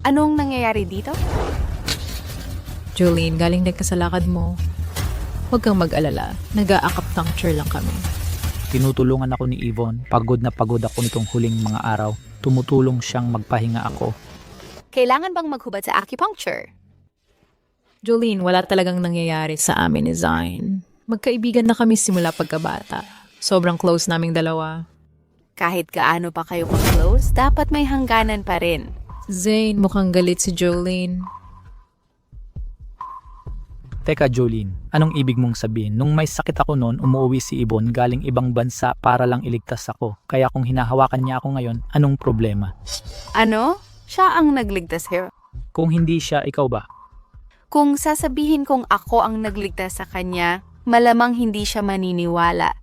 Anong nangyayari dito? Jolene, galing din ka sa lakad mo. Huwag kang mag-alala. Nag-a-acupuncture lang kami. Tinutulungan ako ni Yvonne. Pagod na pagod ako nitong huling mga araw. Tumutulong siyang magpahinga ako. Kailangan bang maghubad sa acupuncture? Jolene, wala talagang nangyayari sa amin ni Zain. Magkaibigan na kami simula pagkabata. Sobrang close naming dalawa. Kahit gaano pa kayo ka-close, dapat may hangganan pa rin. Zain, mukhang galit si Jolene. Teka Jolene, anong ibig mong sabihin? Nung may sakit ako noon, umuwi si Yvonne galing ibang bansa para lang iligtas ako. Kaya kung hinahawakan niya ako ngayon, anong problema? Ano? Siya ang nagligtas sa'yo. Kung hindi siya, ikaw ba? Kung sasabihin kong ako ang nagligtas sa kanya, malamang hindi siya maniniwala.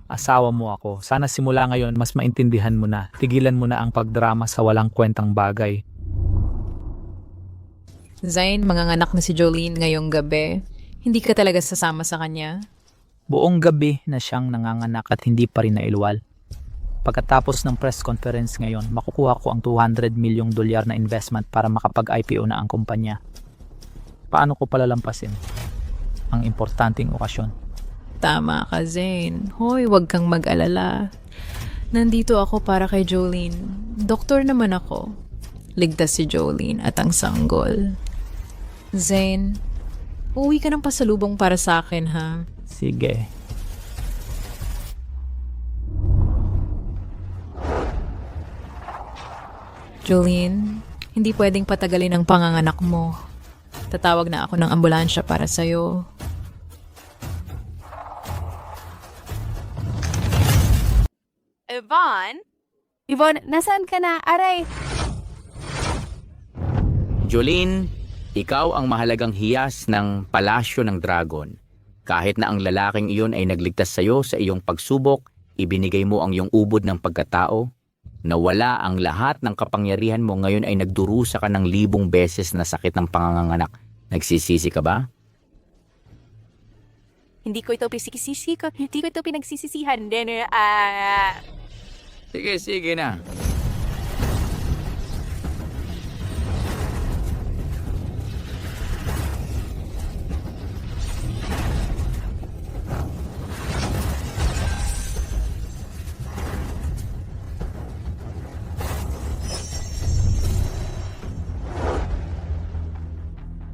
Asawa mo ako. Sana simula ngayon, mas maintindihan mo na. Tigilan mo na ang pagdrama sa walang kwentang bagay. Zain, manganganak na si Jolene ngayong gabi. Hindi ka talaga sasama sa kanya? Buong gabi na siyang nanganganak at hindi pa rin nailwal. Pagkatapos ng press conference ngayon, makukuha ko ang $200 milyong na investment para makapag-IPO na ang kumpanya. Paano ko palalampasin ang importanteng okasyon? Tama ka, Zain. Hoy, huwag kang mag-alala. Nandito ako para kay Jolene. Doktor naman ako. Ligtas si Jolene at ang sanggol. Zain, uwi ka ng pasalubong para sa akin, ha? Sige. Jolene, hindi pwedeng patagalin ang panganganak mo. Tatawag na ako ng ambulansya para sa'yo. Yvonne? Yvonne, nasaan ka na? Aray! Jolene, ikaw ang mahalagang hiyas ng palasyo ng dragon. Kahit na ang lalaking iyon ay nagligtas sa iyo sa iyong pagsubok, ibinigay mo ang iyong ubod ng pagkatao, nawala ang lahat ng kapangyarihan mo, ngayon ay nagdurusa ka ng 1,000 beses na sakit ng panganganak. Nagsisisi ka ba? Hindi ko ito pinagsisisihan. Sige na.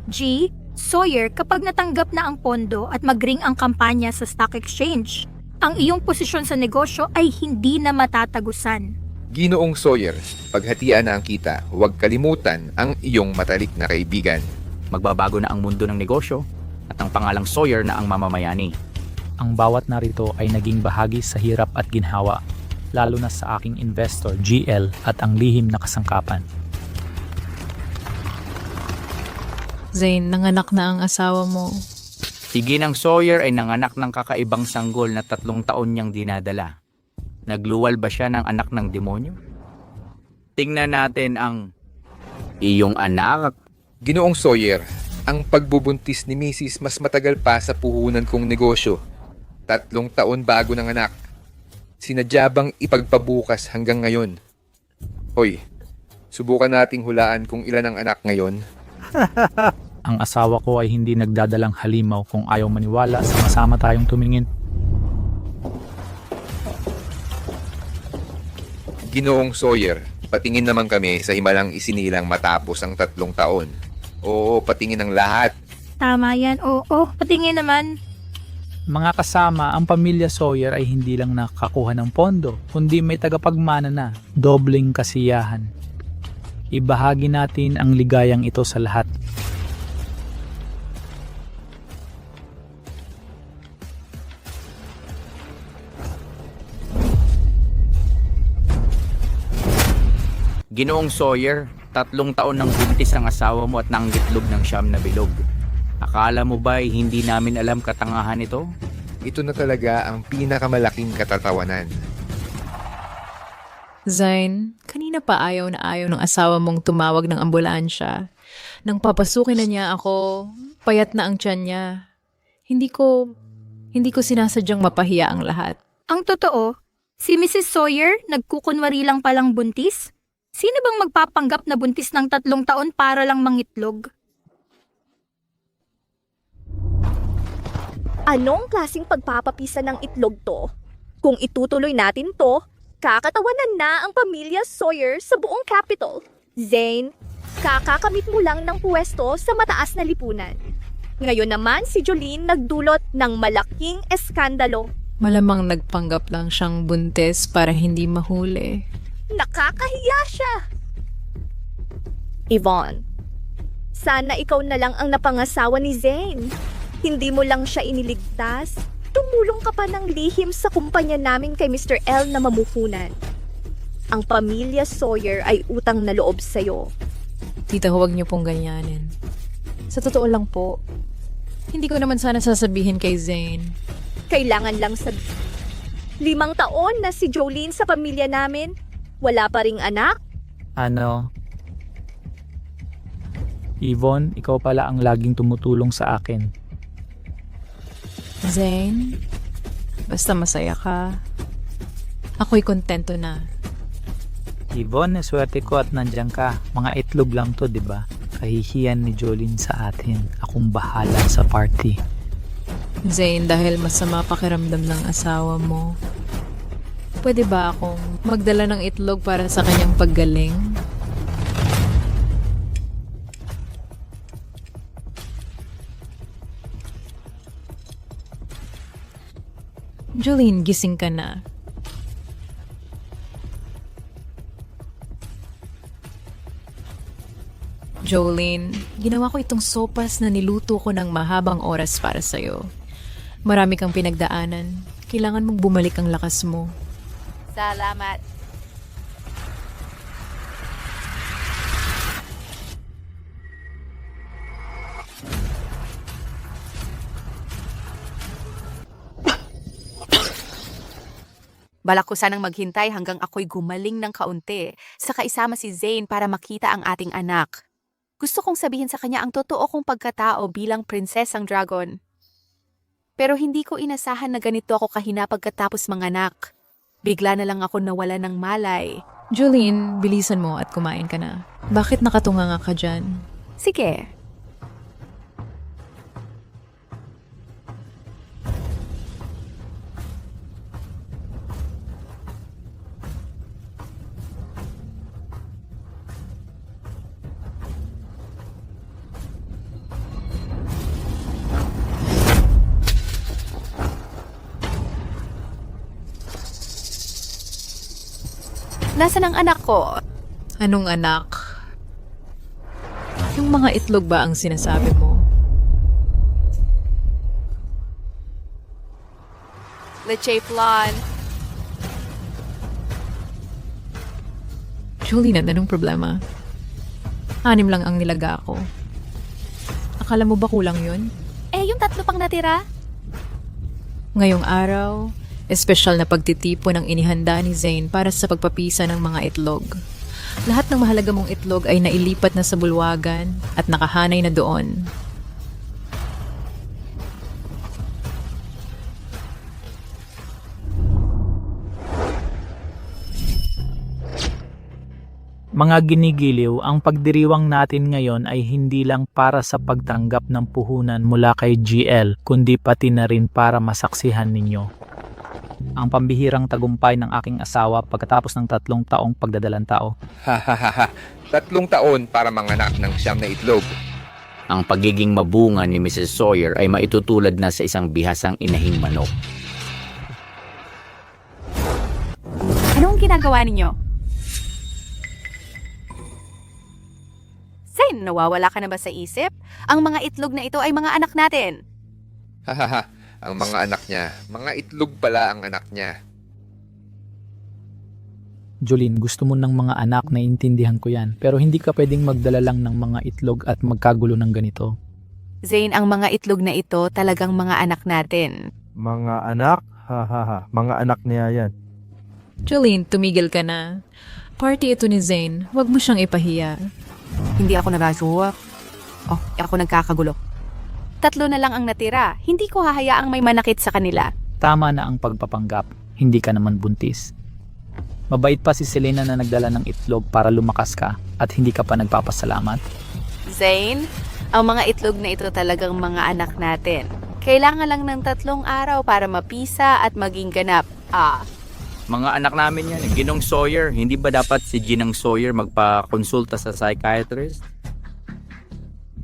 G. Sawyer, kapag natanggap na ang pondo at magring ang kampanya sa stock exchange, ang iyong posisyon sa negosyo ay hindi na matatagusan. Ginoong Sawyer, paghatian na ang kita, huwag kalimutan ang iyong matalik na kaibigan. Magbabago na ang mundo ng negosyo at ang pangalang Sawyer na ang mamamayani. Ang bawat narito ay naging bahagi sa hirap at ginhawa, lalo na sa aking investor GL at ang lihim na kasangkapan. Zain, nanganak na ang asawa mo. Si Ginang Sawyer ay nanganak ng kakaibang sanggol na 3 taon niyang dinadala. Nagluwal ba siya ng anak ng demonyo? Tingnan natin ang iyong anak. Ginoong Sawyer, ang pagbubuntis ni Mrs. mas matagal pa sa puhunan kong negosyo. 3 taon bago ng anak. Sinadya bang ipagpabukas hanggang ngayon? Hoy, subukan nating hulaan kung ilan ang anak ngayon. Ang asawa ko ay hindi nagdadalang halimaw kung ayaw maniwala, sama-sama tayong tumingin. Ginoong Sawyer, patingin naman kami sa himalang isinilang matapos ang 3 taon. Oo, patingin ang lahat. Tama yan, oo, patingin naman. Mga kasama, ang pamilya Sawyer ay hindi lang nakakuha ng pondo, kundi may tagapagmana na, dobling kasiyahan. Ibahagi natin ang ligayang ito sa lahat. Ginoong Sawyer, 3 taon nang buntis ang asawa mo at nanggitlog ng 9 na bilog. Akala mo ba'y hindi namin alam katangahan ito? Ito na talaga ang pinakamalaking katatawanan. Zain, kanina pa ayaw na ayaw ng asawa mong tumawag ng ambulansya. Nang papasukin na niya ako, payat na ang tiyan niya. Hindi ko sinasadyang mapahiya ang lahat. Ang totoo, si Mrs. Sawyer nagkukunwari lang palang buntis. Sino bang magpapanggap na buntis ng 3 taon para lang mangitlog? Anong klaseng pagpapapisa ng itlog to? Kung itutuloy natin to, kakatawanan na ang pamilya Sawyer sa buong capital. Zane, kakakamit mo lang ng puwesto sa mataas na lipunan. Ngayon naman si Jolene nagdulot ng malaking eskandalo. Malamang nagpanggap lang siyang buntis para hindi mahuli. Nakakahiya siya! Yvonne, sana ikaw na lang ang napangasawa ni Zane. Hindi mo lang siya iniligtas. Tumulong ka pa ng lihim sa kumpanya namin kay Mr. L na mamuhunan. Ang pamilya Sawyer ay utang na loob sa'yo. Tita, huwag niyo pong ganyanin. Sa totoo lang po, hindi ko naman sana sasabihin kay Zane. Kailangan lang 5 taon na si Jolene sa pamilya namin. Wala pa ring anak. Ano? Yvonne, ikaw pala ang laging tumutulong sa akin. Zane, basta masaya ka. Ako'y kontento na. Yvonne, swerte ko at nandyan ka. Mga itlog lang to, di ba? Kahihiyan ni Jolene sa atin. Akong bahala sa party. Zane, dahil masama pakiramdam ng asawa mo, pwede ba akong magdala ng itlog para sa kanyang paggaling? Jolene, gising ka na. Jolene, ginawa ko itong sopas na niluto ko ng mahabang oras para sa'yo. Marami kang pinagdaanan. Kailangan mong bumalik ang lakas mo. Salamat. Balak ko sanang maghintay hanggang ako'y gumaling ng kaunti, saka isama si Zane para makita ang ating anak. Gusto kong sabihin sa kanya ang totoo kong pagkatao bilang prinsesang dragon. Pero hindi ko inasahan na ganito ako kahina pagkatapos manganak. Bigla na lang ako nawala ng malay. Jolene, bilisan mo at kumain ka na. Bakit nakatunganga ka dyan? Sige. Nasaan ang anak ko? Anong anak? Yung mga itlog ba ang sinasabi mo? Leche flan. Jolene, anong problema? 6 lang ang nilaga ko. Akala mo ba kulang yun? Eh, yung 3 pang natira? Ngayong araw, espesyal na pagtitipon ang inihanda ni Zane para sa pagpapisa ng mga itlog. Lahat ng mahalaga mong itlog ay nailipat na sa bulwagan at nakahanay na doon. Mga ginigiliw, ang pagdiriwang natin ngayon ay hindi lang para sa pagtanggap ng puhunan mula kay GL, kundi pati na rin para masaksihan ninyo ang pambihirang tagumpay ng aking asawa pagkatapos ng 3 taong pagdadalang tao. Hahaha, 3 taon para manganak ng 9 na itlog. Ang pagiging mabunga ni Mrs. Sawyer ay maitutulad na sa isang bihasang inahing manok. Anong ginagawa ninyo? Zane, nawawala ka na ba sa isip? Ang mga itlog na ito ay mga anak natin. Hahaha, ang mga anak niya, mga itlog pala ang anak niya. Jolene, gusto mo ng mga anak, naiintindihan ko yan. Pero hindi ka pwedeng magdala lang ng mga itlog at magkagulo ng ganito. Zane, ang mga itlog na ito talagang mga anak natin. Mga anak? Hahaha, mga anak niya yan. Jolene, tumigil ka na. Party ito ni Zane. Huwag mo siyang ipahiya. Hindi ako nagasuwa. Oh, ako nagkakagulo. 3 na lang ang natira. Hindi ko hahayaang may manakit sa kanila. Tama na ang pagpapanggap. Hindi ka naman buntis. Mabait pa si Selena na nagdala ng itlog para lumakas ka at hindi ka pa nagpapasalamat. Zane, ang mga itlog na ito talagang mga anak natin. Kailangan lang ng 3 araw para mapisa at maging ganap. Mga anak namin yan. Ginong Sawyer, hindi ba dapat si Ginang Sawyer magpa-konsulta sa psychiatrist?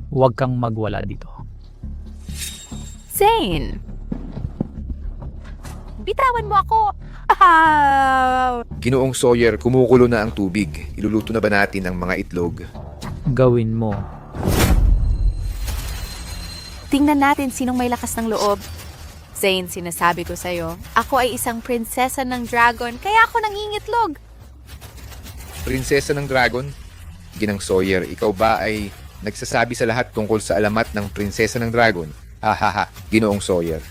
Huwag kang magwala dito. Zane! Bitawan mo ako! Ginoong Sawyer, kumukulo na ang tubig. Iluluto na ba natin ang mga itlog? Gawin mo. Tingnan natin sinong may lakas ng loob. Zane, sinasabi ko sa'yo, ako ay isang prinsesa ng dragon, kaya ako nangingitlog. Prinsesa ng Dragon? Ginang Sawyer, ikaw ba ay nagsasabi sa lahat tungkol sa alamat ng Prinsesa ng Dragon? Hahaha, Ginoong Sawyer.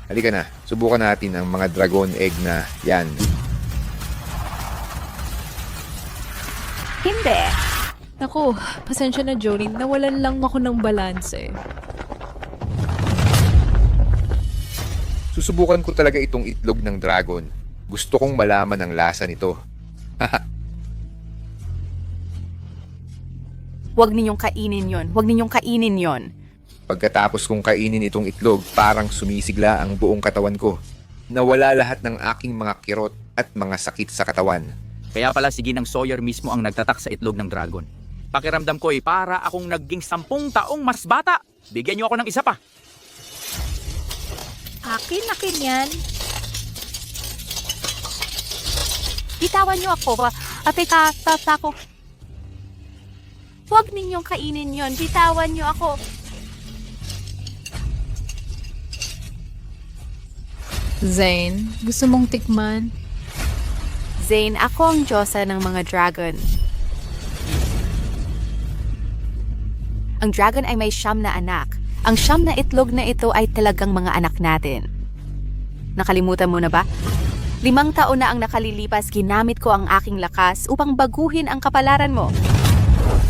Halika na, subukan natin ang mga dragon egg na yan. Hindi. Naku, pasensya na Jolene, nawalan lang ako ng balance eh. Susubukan ko talaga itong itlog ng dragon. Gusto kong malaman ang lasa nito. Huwag ninyong kainin yon. Huwag ninyong kainin yon. Pagkatapos kong kainin itong itlog, parang sumisigla ang buong katawan ko. Nawala lahat ng aking mga kirot at mga sakit sa katawan. Kaya pala si Ginang Sawyer mismo ang nagtatak sa itlog ng dragon. Pakiramdam ko para akong naging 10 taong mas bata. Bigyan niyo ako ng isa pa. Akin yan. Bitawan niyo ako. Teka, ako. Huwag ninyong kainin yon. Bitawan niyo ako. Zane, gusto mong tikman? Zane, ako ang diyosa ng mga dragon. Ang dragon ay may 9 na anak. Ang 9 na itlog na ito ay talagang mga anak natin. Nakalimutan mo na ba? 5 taon na ang nakalilipas, ginamit ko ang aking lakas upang baguhin ang kapalaran mo.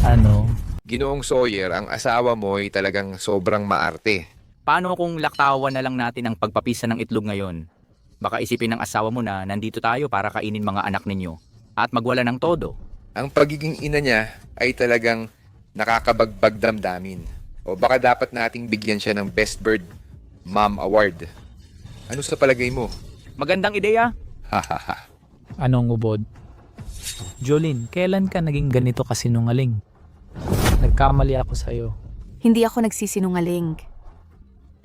Ano? Ginoong Sawyer, ang asawa mo ay talagang sobrang maarte. Paano kung laktawan na lang natin ang pagpapisa ng itlog ngayon? Baka isipin ng asawa mo na nandito tayo para kainin mga anak ninyo at magwala ng todo. Ang pagiging ina niya ay talagang nakakabagbag damdamin. O baka dapat nating bigyan siya ng Best Bird Mom Award. Ano sa palagay mo? Magandang ideya. Hahaha. Anong ubod? Jolene, kailan ka naging ganito kasinungaling? Nagkamali ako sa'yo. Hindi ako nagsisinungaling.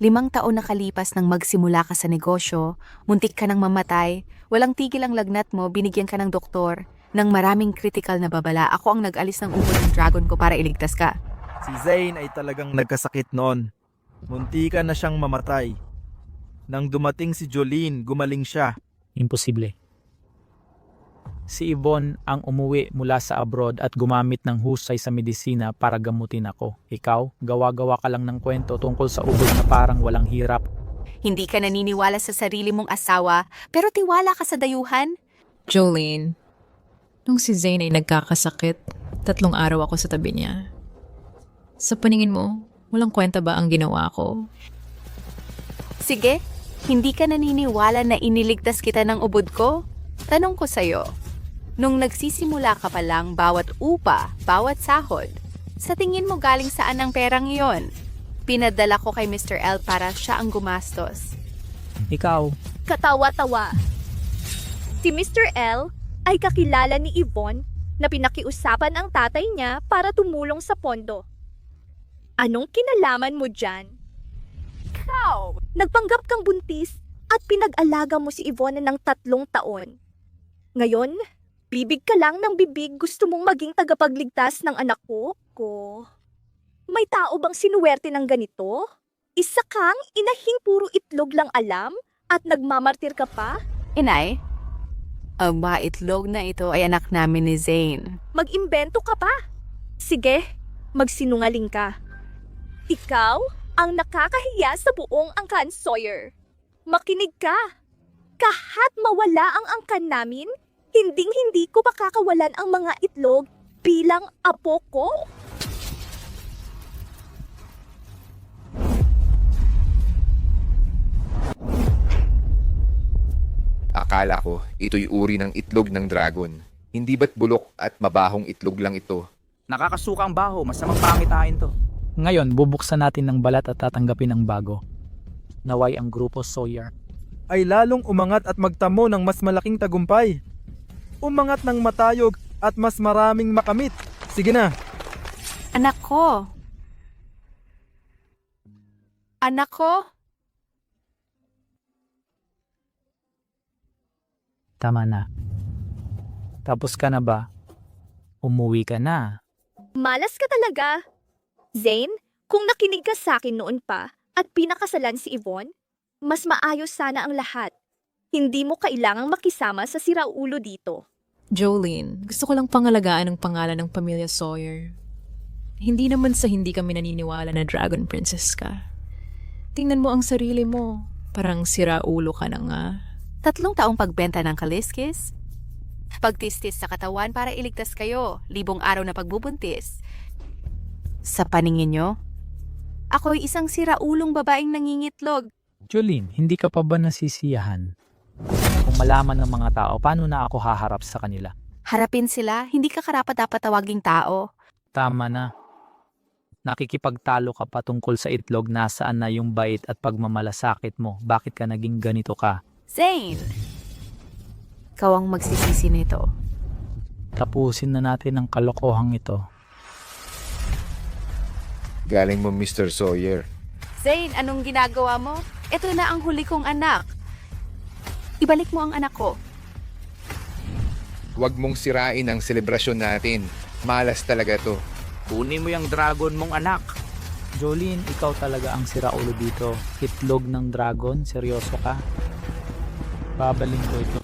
5 taon nakalipas nang magsimula ka sa negosyo, muntik ka nang mamatay, walang tigil ang lagnat mo, binigyan ka ng doktor, ng maraming critical na babala. Ako ang nag-alis ng ubod ng dragon ko para iligtas ka. Si Zane ay talagang nagkasakit noon. Muntika na siyang mamatay. Nang dumating si Jolene, gumaling siya. Imposible. Si Yvonne ang umuwi mula sa abroad at gumamit ng husay sa medisina para gamutin ako. Ikaw, gawa-gawa ka lang ng kwento tungkol sa ubod na parang walang hirap. Hindi ka naniniwala sa sarili mong asawa, pero tiwala ka sa dayuhan? Jolene, nung si Zane ay nagkakasakit, 3 araw ako sa tabi niya. Sa paningin mo, walang kwenta ba ang ginawa ko? Sige, hindi ka naniniwala na iniligtas kita ng ubod ko? Tanong ko sa'yo, nung nagsisimula ka pa lang bawat upa, bawat sahod, sa tingin mo galing saan ang perang iyon? Pinadala ko kay Mr. L para siya ang gumastos. Ikaw, Katawa-tawa. Si Mr. L ay kakilala ni Yvonne na pinakiusapan ang tatay niya para tumulong sa pondo. Anong kinalaman mo dyan? Ikaw! Nagpanggap kang buntis at pinag-alaga mo si Yvonne ng 3 taon. Ngayon, bibig ka lang ng bibig, gusto mong maging tagapagligtas ng anak ko? May tao bang sinuwerte ng ganito? Isa kang inahing puro itlog lang alam at nagmamartir ka pa? Inay, ang mga itlog na ito ay anak namin ni Zane. Mag-imbento ka pa? Sige, magsinungaling ka. Ikaw ang nakakahiya sa buong angkan, Sawyer. Makinig ka. Kahit mawala ang angkan namin, hinding-hindi ko makakawalan ang mga itlog bilang apo ko. Akala ko ito'y uri ng itlog ng dragon. Hindi ba't bulok at mabahong itlog lang ito? Nakakasuka ang baho, masamang pangitain to. Ngayon, bubuksan natin ng balat at tatanggapin ng bago. Naway ang grupo Sawyer. Ay lalong umangat at magtamo ng mas malaking tagumpay. Umangat ng matayog at mas maraming makamit. Sige na, Anak ko! Anak ko! Tama na. Tapos ka na ba? Umuwi ka na. Malas ka talaga. Zane, kung nakinig ka sa akin noon pa at pinakasalan si Yvonne, mas maayos sana ang lahat. Hindi mo kailangang makisama sa siraulo dito. Jolene, gusto ko lang pangalagaan ang pangalan ng pamilya Sawyer. Hindi naman sa hindi kami naniniwala na Dragon Princess ka. Tingnan mo ang sarili mo. Parang siraulo ka na nga. 3 taong pagbenta ng kaliskis. Pagtistis sa katawan para iligtas kayo. 1,000 araw na pagbubuntis. Sa paningin nyo, ako'y isang siraulong babaeng nangingitlog. Jolene, hindi ka pa ba nasisiyahan? Kung malaman ng mga tao, paano na ako haharap sa kanila? Harapin sila, hindi ka karapat-dapat tawaging tao. Tama na. Nakikipagtalo ka pa tungkol sa itlog, nasaan na yung bait at pagmamalasakit mo? Bakit ka naging ganito ka? Zane! Ikaw ang magsisisi nito. Tapusin na natin ang kalokohang ito. Galing mo, Mr. Sawyer. Zane, anong ginagawa mo? Ito na ang huli kong anak. Ibalik mo ang anak ko. Huwag mong sirain ang selebrasyon natin. Malas talaga to. Kunin mo yung dragon mong anak. Jolene, ikaw talaga ang siraulo dito. Itlog ng dragon, seryoso ka? Babaling ko ito.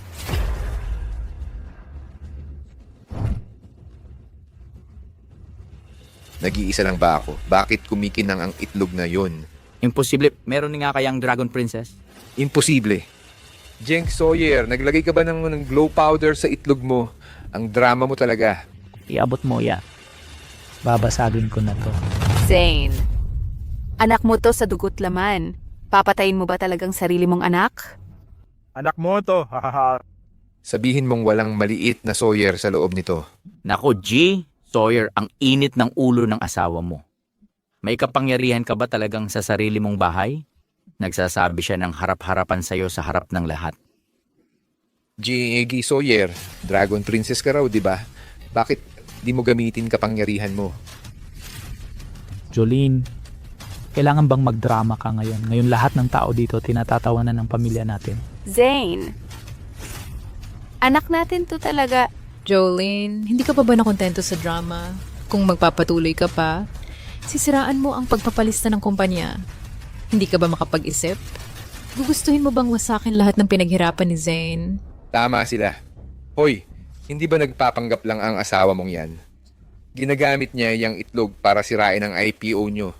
Nag-iisa lang ba ako? Bakit kumikinang ang itlog na yon? Imposible, meron nga kayang Dragon Princess? Imposible. Jenk Sawyer, naglagay ka ba ng glow powder sa itlog mo? Ang drama mo talaga. Iabot mo yan. Babasagin ko na to. Zane, anak mo to sa dugot laman. Papatayin mo ba talagang sarili mong anak? anak mo to, hahaha. Sabihin mong walang maliit na Sawyer sa loob nito. Nako, G, Sawyer, ang init ng ulo ng asawa mo. May kapangyarihan ka ba talagang sa sarili mong bahay? Nagsasabi siya ng harap-harapan sa'yo sa harap ng lahat. G.G. Sawyer, Dragon Princess ka raw, di ba? Bakit di mo gamitin kapangyarihan mo? Jolene, kailangan bang magdrama ka ngayon? Ngayon lahat ng tao dito tinatatawanan ng pamilya natin. Zane, anak natin to talaga. Jolene, hindi ka pa ba nakontento sa drama? Kung magpapatuloy ka pa, sisiraan mo ang pagpapalista ng kumpanya. Hindi ka ba makapag-isip? Gugustuhin mo bang wasakin lahat ng pinaghirapan ni Zane? Tama sila. Hoy, hindi ba nagpapanggap lang ang asawa mong yan? Ginagamit niya yung itlog para sirain ang IPO nyo.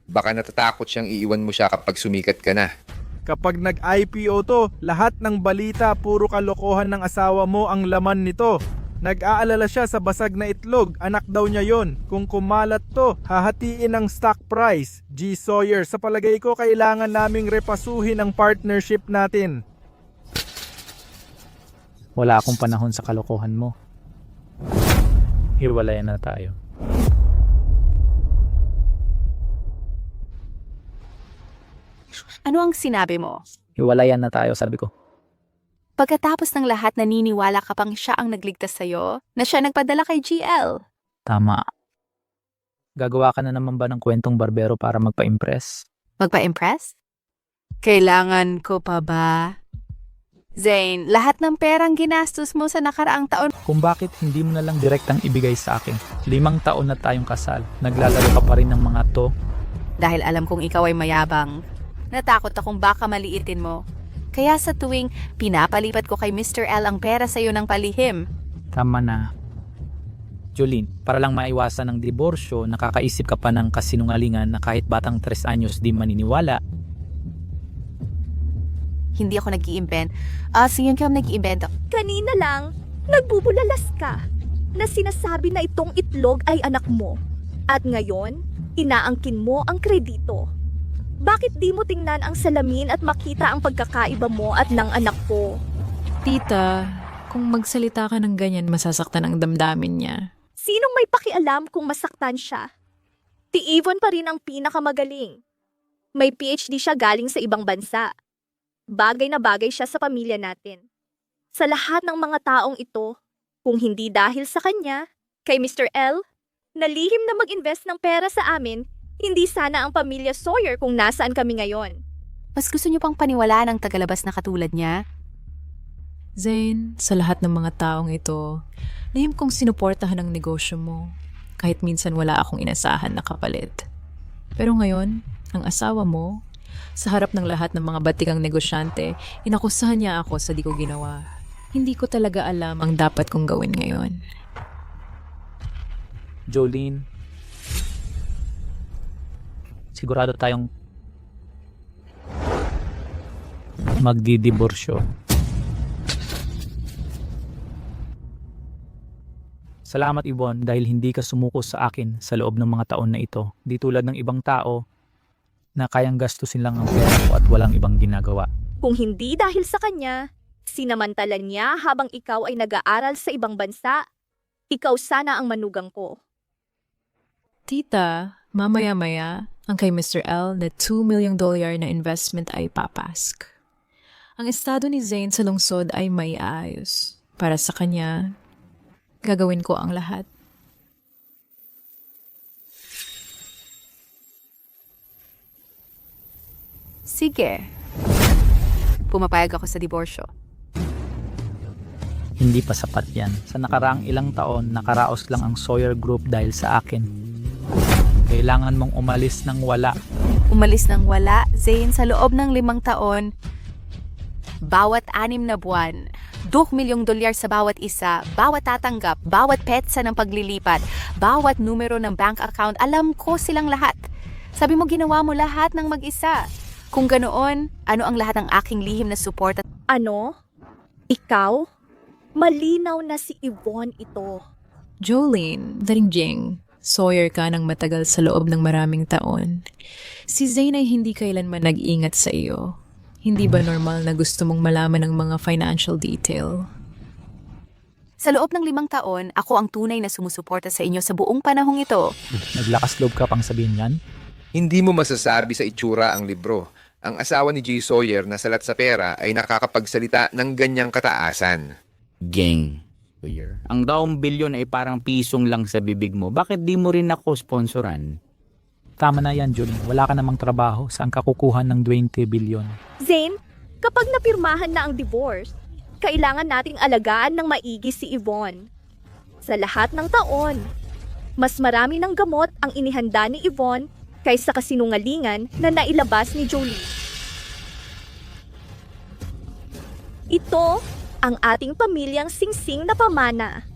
Baka natatakot siyang iiwan mo siya kapag sumikat ka na. Kapag nag-IPO to, lahat ng balita puro kalokohan ng asawa mo ang laman nito. Nag-aalala siya sa basag na itlog, anak daw niya yon. Kung kumalat to, hahatiin ang stock price. G. Sawyer, sa palagay ko kailangan naming repasuhin ang partnership natin. Wala akong panahon sa kalokohan mo. Hiwalayan na tayo. Ano ang sinabi mo? Hiwalayan na tayo, sabi ko. Pagkatapos ng lahat, naniniwala ka pang siya ang nagligtas sa'yo? Na siya nagpadala kay GL? Tama. Gagawa ka na naman ba ng kwentong barbero para magpa-impress? Magpa-impress? Kailangan ko pa ba? Zane, lahat ng perang ginastos mo sa nakaraang taon. Kung bakit hindi mo na lang direktang ibigay sa akin. 5 taon na tayong kasal. Naglalaro ka pa rin ng mga to. Dahil alam kong ikaw ay mayabang. Natakot akong baka maliitin mo. Kaya sa tuwing pinapalipat ko kay Mr. L ang pera sa'yo ng palihim. Tama na. Jolene, para lang maiwasan ng diborsyo, nakakaisip ka pa ng kasinungalingan na kahit batang 3 anyos di maniniwala. Hindi ako nag-i-invent. Sige ka nag-i-invent. Kanina lang, nagbubulalas ka na sinasabi na itong itlog ay anak mo. At ngayon, inaangkin mo ang kredito. Bakit di mo tingnan ang salamin at makita ang pagkakaiba mo at ng anak ko? Tita, kung magsalita ka ng ganyan, masasaktan ang damdamin niya. Sinong may pakialam kung masaktan siya? Si Yvonne pa rin ang pinakamagaling. May PhD siya galing sa ibang bansa. Bagay na bagay siya sa pamilya natin. Sa lahat ng mga taong ito, kung hindi dahil sa kanya, kay Mr. L, nalihim na mag-invest ng pera sa amin, hindi sana ang pamilya Sawyer kung nasaan kami ngayon. Mas gusto niyo pang paniwalaan ang tagalabas na katulad niya? Zane, sa lahat ng mga taong ito, lihim kong sinuportahan ang negosyo mo. Kahit minsan wala akong inasahan na kapalit. Pero ngayon, ang asawa mo, sa harap ng lahat ng mga batikang negosyante, inakusahan niya ako sa di ko ginawa. Hindi ko talaga alam ang dapat kong gawin ngayon. Jolene, sigurado tayong magdidiborsyo. Salamat Yvonne dahil hindi ka sumuko sa akin sa loob ng mga taon na ito. Di tulad ng ibang tao na kayang gastusin lang ang pera ko at walang ibang ginagawa. Kung hindi dahil sa kanya, sinamantala niya habang ikaw ay nag-aaral sa ibang bansa, ikaw sana ang manugang ko. Tita, mamaya-maya, ang kay Mr. L na $2 million na investment ay papask. Ang estado ni Zane sa lungsod ay may ayos. Para sa kanya, gagawin ko ang lahat. Sige. Pumapayag ako sa diborsyo. Hindi pa sapat yan. Sa nakaraang ilang taon, nakaraos lang ang Sawyer Group dahil sa akin. Kailangan mong umalis ng wala. Umalis ng wala, Zane, sa loob ng 5 taon. Bawat 6 na buwan, $2 milyong sa bawat isa, bawat tatanggap, bawat petsa ng paglilipat, bawat numero ng bank account, alam ko silang lahat. Sabi mo ginawa mo lahat ng mag-isa. Kung ganoon, ano ang lahat ng aking lihim na suporta? Ano? Ikaw? Malinaw na si Yvonne ito. Jolene, Daringjing, Sawyer ka ng matagal sa loob ng maraming taon. Si Zane ay hindi kailanman nag-ingat sa iyo. Hindi ba normal na gusto mong malaman ng mga financial detail? Sa loob ng 5 taon, ako ang tunay na sumusuporta sa inyo sa buong panahong ito. Naglakas loob ka pang sabihin yan? Hindi mo masasabi sa itsura ang libro. Ang asawa ni J. Sawyer na salat sa pera ay nakakapagsalita ng ganyang kataasan. Gang. Ang $2 billion ay parang pisong lang sa bibig mo. Bakit di mo rin ako sponsoran? Tama na yan, Jolene. Wala ka namang trabaho. Saan ka kukuha ng 20 billion? Zane, kapag napirmahan na ang divorce, kailangan nating alagaan ng maigi si Yvonne. Sa lahat ng taon, mas marami ng gamot ang inihanda ni Yvonne kaysa kasinungalingan na nailabas ni Jolie. Ito ang ating pamilyang singsing na pamana.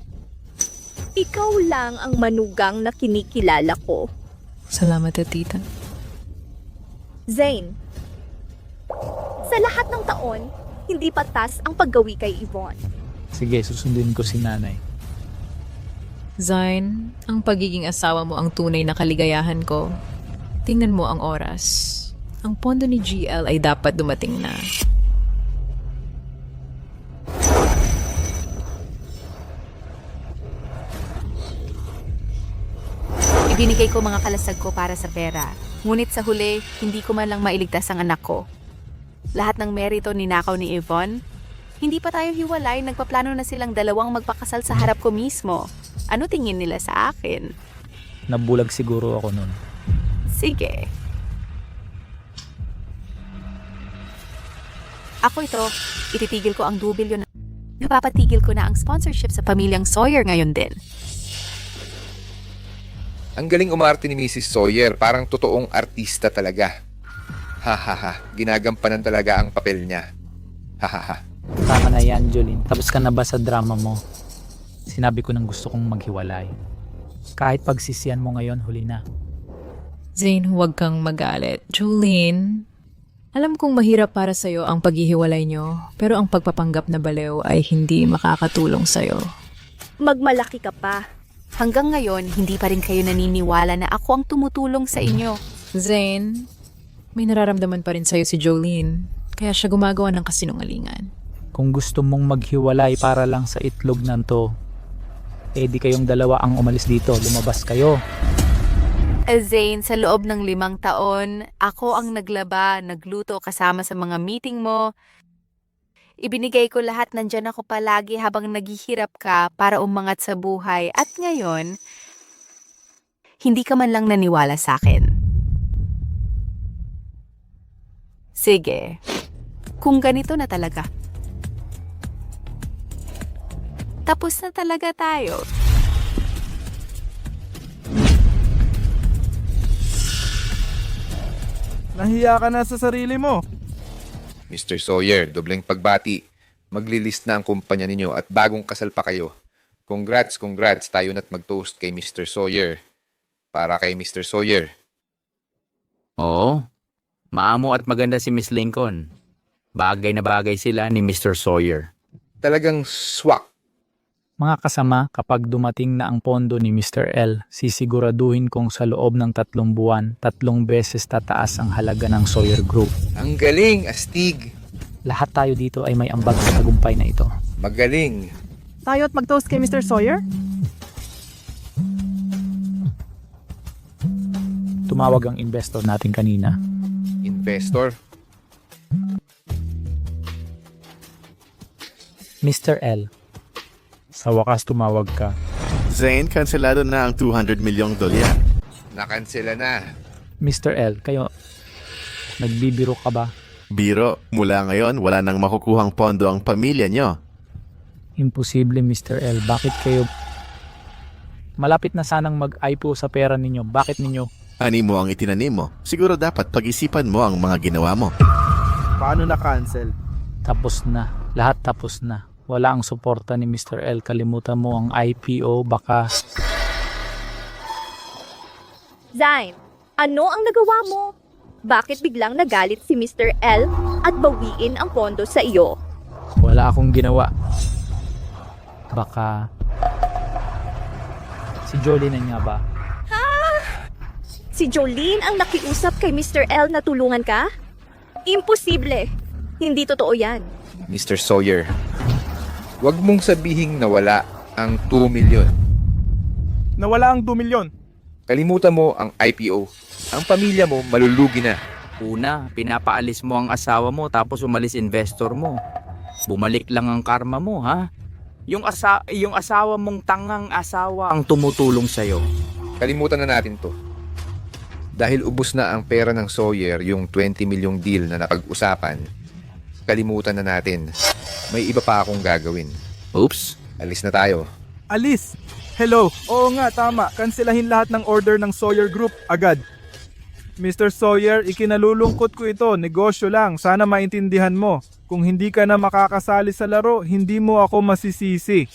Ikaw lang ang manugang na kinikilala ko. Salamat, Tita. Zane, sa lahat ng taon, hindi patas ang paggawi kay Yvonne. Sige, susundin ko si nanay. Zane, ang pagiging asawa mo ang tunay na kaligayahan ko. Tingnan mo ang oras. Ang pondo ni GL ay dapat dumating na. Ibinigay ko mga kalasag ko para sa pera. Ngunit sa huli, hindi ko man lang mailigtas ang anak ko. Lahat ng merito ninakaw ni Yvonne. Hindi pa tayo hiwalay, nagpaplano na silang dalawang magpakasal sa harap ko mismo. Ano tingin nila sa akin? Nabulag siguro ako nun. Sige. Ako ito, ititigil ko ang $2 billion. Napapatigil ko na ang sponsorship sa pamilyang Sawyer ngayon din. Ang galing umarte ni Mrs. Sawyer, parang totoong artista talaga. Hahaha, ginagampanan talaga ang papel niya. Hahaha. Tama na yan, Jolene. Tapos ka na ba sa drama mo? Sinabi ko nang gusto kong maghiwalay. Kahit pagsisiyan mo ngayon, huli na. Zane, huwag kang magalit. Jolene, alam kong mahirap para sa'yo ang paghihiwalay nyo, pero ang pagpapanggap na baliw ay hindi makakatulong sa'yo. Magmalaki ka pa. Hanggang ngayon, hindi pa rin kayo naniniwala na ako ang tumutulong sa inyo. Zane, may nararamdaman pa rin sa'yo si Jolene, kaya siya gumagawa ng kasinungalingan. Kung gusto mong maghiwalay para lang sa itlog na to, eh di kayong dalawa ang umalis dito. Lumabas kayo. Zane, sa loob ng 5 taon, ako ang naglaba, nagluto kasama sa mga meeting mo. Ibinigay ko lahat, nandyan ako palagi habang naghihirap ka para umangat sa buhay. At ngayon, hindi ka man lang naniwala sa akin. Sige, kung ganito na talaga. Tapos na talaga tayo. Nahiya ka na sa sarili mo. Mr. Sawyer, dobleng pagbati. Maglilist na ang kumpanya ninyo at bagong kasal pa kayo. Congrats, tayo na't mag-toast kay Mr. Sawyer. Para kay Mr. Sawyer. Oo, maamo at maganda si Miss Lincoln. Bagay na bagay sila ni Mr. Sawyer. Talagang swak. Mga kasama, kapag dumating na ang pondo ni Mr. L, sisiguraduhin kong sa loob ng 3 buwan, 3 beses tataas ang halaga ng Sawyer Group. Ang galing, astig. Lahat tayo dito ay may ambag sa tagumpay na ito. Magaling. Tayo at mag-toast kay Mr. Sawyer? Tumawag ang investor natin kanina. Investor. Mr. L, sa wakas tumawag ka. Zane, kanselado na ang $200 milyong. Nakansela na. Mr. L, kayo, nagbibiro ka ba? Biro, mula ngayon wala nang makukuhang pondo ang pamilya nyo. Imposible, Mr. L. Bakit kayo... Malapit na sanang mag-IPO sa pera ninyo. Bakit ninyo? Ani mo ang itinanim mo. Siguro dapat pag-isipan mo ang mga ginawa mo. Paano na-cancel? Tapos na. Lahat tapos na. Wala ang suporta ni Mr. L. Kalimutan mo ang IPO. Baka... Zine, ano ang nagawa mo? Bakit biglang nagalit si Mr. L at bawiin ang pondo sa iyo? Wala akong ginawa. Baka... Si Jolene na nga ba? Si Jolene ang nakiusap kay Mr. L na tulungan ka? Imposible. Hindi totoo yan. Mr. Sawyer, huwag mong sabihing nawala ang 2 milyon. Nawala ang 2 milyon. Kalimutan mo ang IPO. Ang pamilya mo malulugi na. Una, pinapaalis mo ang asawa mo tapos umalis investor mo. Bumalik lang ang karma mo, ha? Yung asawa mong tangang asawa ang tumutulong sa'yo. Kalimutan na natin to. Dahil ubos na ang pera ng Sawyer, yung 20 milyong deal na napag-usapan, kalimutan na natin. May iba pa akong gagawin. Oops. Alis na tayo. Alice! Hello! Oo nga, tama. Kanselahin lahat ng order ng Sawyer Group agad. Mr. Sawyer, ikinalulungkot ko ito. Negosyo lang. Sana maintindihan mo. Kung hindi ka na makakasali sa laro, hindi mo ako masisisi.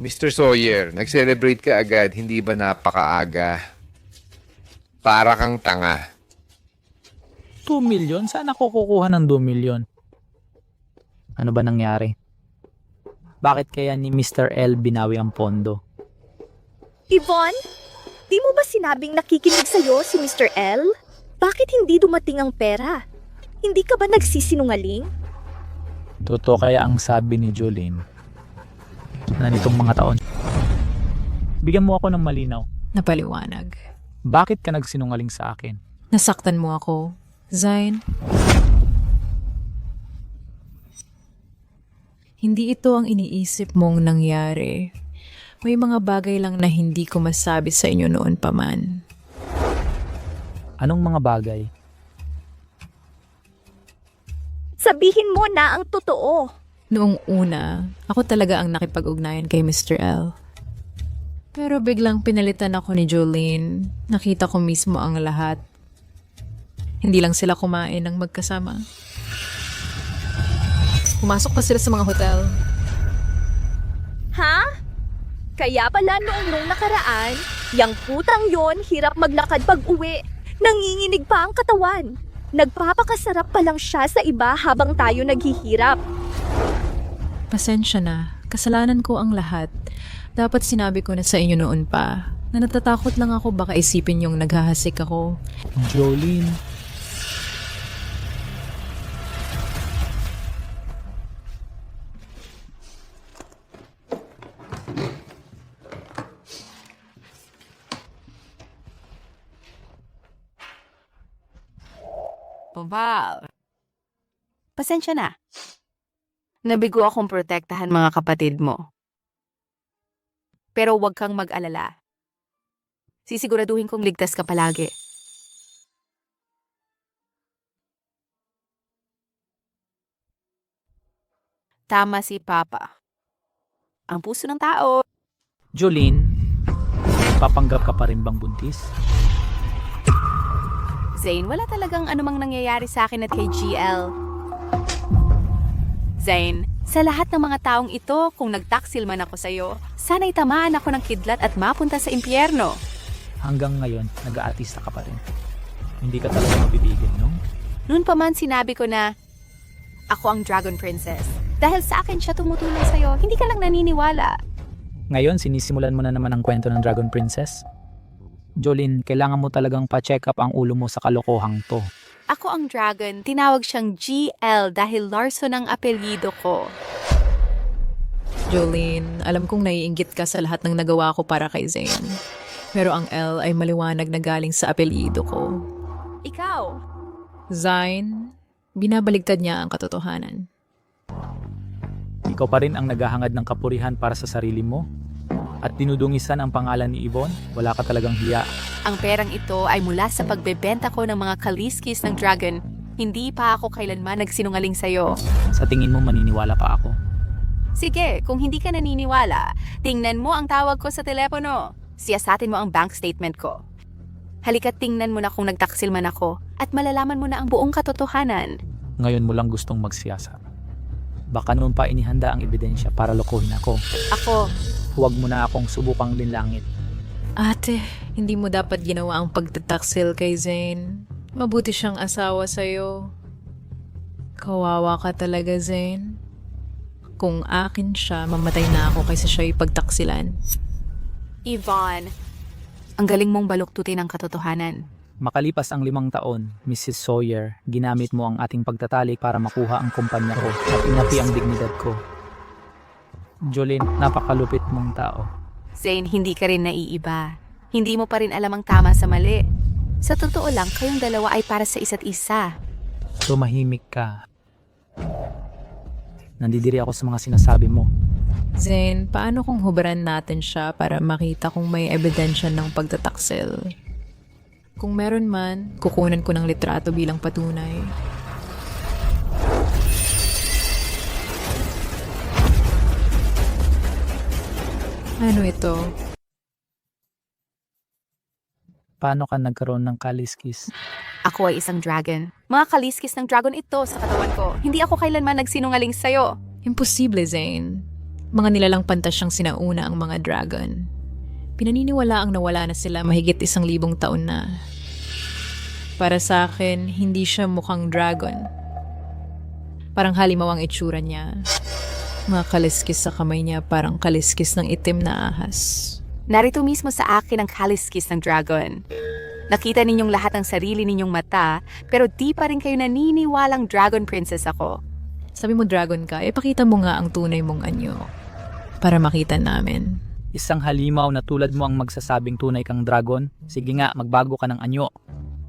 Mr. Sawyer, nag-celebrate ka agad, hindi ba napakaaga? Para kang tanga. 2 milyon? Saan ako kukuha ng 2 milyon? Ano ba nangyari? Bakit kaya ni Mr. L binawi ang pondo? Yvonne, di mo ba sinabing nakikinig sa'yo si Mr. L? Bakit hindi dumating ang pera? Hindi ka ba nagsisinungaling? Totoo kaya ang sabi ni Jolene na nitong mga taon? Bigyan mo ako ng malinaw. Napaliwanag. Bakit ka nagsinungaling sa akin? Nasaktan mo ako, Zine. Hindi ito ang iniisip mong nangyari. May mga bagay lang na hindi ko masabi sa inyo noon pa man. Anong mga bagay? Sabihin mo na ang totoo. Noong una, ako talaga ang nakipag-ugnayan kay Mr. L. Pero biglang pinalitan ako ni Jolene. Nakita ko mismo ang lahat. Hindi lang sila kumain ng magkasama. Pumasok pa sila sa mga hotel. Ha? Kaya pala noong nakaraan, yang putang yon hirap maglakad pag-uwi. Nanginginig pa ang katawan. Nagpapakasarap pa lang siya sa iba habang tayo naghihirap. Pasensya na. Kasalanan ko ang lahat. Dapat sinabi ko na sa inyo noon pa na natatakot lang ako baka isipin yung naghahasik ako. Jolene. ako, Val. Pasensya na. Nabigo akong protektahan mga kapatid mo. Pero huwag kang mag-alala. Sisiguraduhin kong ligtas ka palagi. Tama si Papa. Ang puso ng tao. Jolene, papanggap ka pa rin bang buntis? Zane, wala talagang anumang nangyayari sa akin at kay GL. Zane, sa lahat ng mga taong ito, kung nagtaksil man ako sa'yo, sana'y tamaan ako ng kidlat at mapunta sa impyerno. Hanggang ngayon, nag-aartista ka pa rin. Hindi ka talaga mabibigil, no? Noon pa man sinabi ko na, ako ang Dragon Princess. Dahil sa akin siya tumutulong sa'yo, hindi ka lang naniniwala. Ngayon, sinisimulan mo na naman ang kwento ng Dragon Princess. Jolene, kailangan mo talagang pa-check up ang ulo mo sa kalokohang to. Ako ang Dragon, tinawag siyang GL dahil Larson ang apelyido ko. Jolene, alam kong naiinggit ka sa lahat ng nagawa ko para kay Zane. Pero ang L ay maliwanag na galing sa apelyido ko. Ikaw, Zane, binabaligtad niya ang katotohanan. Ikaw pa rin ang naghahangad ng kapurihan para sa sarili mo. At dinudungisan ang pangalan ni Yvonne, wala ka talagang hiya. ang perang ito ay mula sa pagbebenta ko ng mga kaliskis ng Dragon. Hindi pa ako kailanman nagsinungaling sa'yo. Sa tingin mo maniniwala pa ako? Sige, kung hindi ka naniniwala, tingnan mo ang tawag ko sa telepono. Siyasatin mo ang bank statement ko. Halika't tingnan mo na kung nagtaksil man ako at malalaman mo na ang buong katotohanan. Ngayon mo lang gustong magsiyasat. Baka noon pa inihanda ang ebidensya para lokohin ako. Ako, Huwag mo na akong subukang linlangit. Ate, hindi mo dapat ginawa ang pagtataksil kay Zane. Mabuti siyang asawa sa'yo. Kawawa ka talaga, Zane. Kung akin siya, mamatay na ako kaysa siya ipagtaksilan. Yvonne, ang galing mong baluktutin ang katotohanan. Makalipas ang 5 taon, Mrs. Sawyer, ginamit mo ang ating pagtatalik para makuha ang kumpanya ko at inapi ang dignidad ko. Jolene, napakalupit mong tao. Zane, hindi ka rin naiiba. Hindi mo pa rin alam ang tama sa mali. Sa totoo lang, kayong dalawa ay para sa isa't isa. Tumahimik ka. Nandidiri ako sa mga sinasabi mo. Zane, paano kung hubaran natin siya para makita kung may ebidensya ng pagtataksil? Kung meron man, kukunan ko ng litrato bilang patunay. Ano ito? Paano ka nagkaroon ng kaliskis? Ako ay isang dragon. Mga kaliskis ng dragon ito sa katawan ko. Hindi ako kailanman nagsinungaling sa'yo. Imposible, Zane. Mga nilalang pantasyang sinauna ang mga dragon. Pinaniniwala ang nawala na sila mahigit 1,000 taon na. Para sa akin, hindi siya mukhang dragon. Parang halimaw ang itsura niya. Mga kaliskis sa kamay niya parang kaliskis ng itim na ahas. Narito mismo sa akin ang kaliskis ng dragon. Nakita ninyong lahat ng sarili ninyong mata, pero di pa rin kayo naniniwalang dragon princess ako. Sabi mo dragon ka, ipakita mo nga ang tunay mong anyo. Para makita namin. Isang halimaw na tulad mo ang magsasabing tunay kang dragon? Sige nga, magbago ka ng anyo.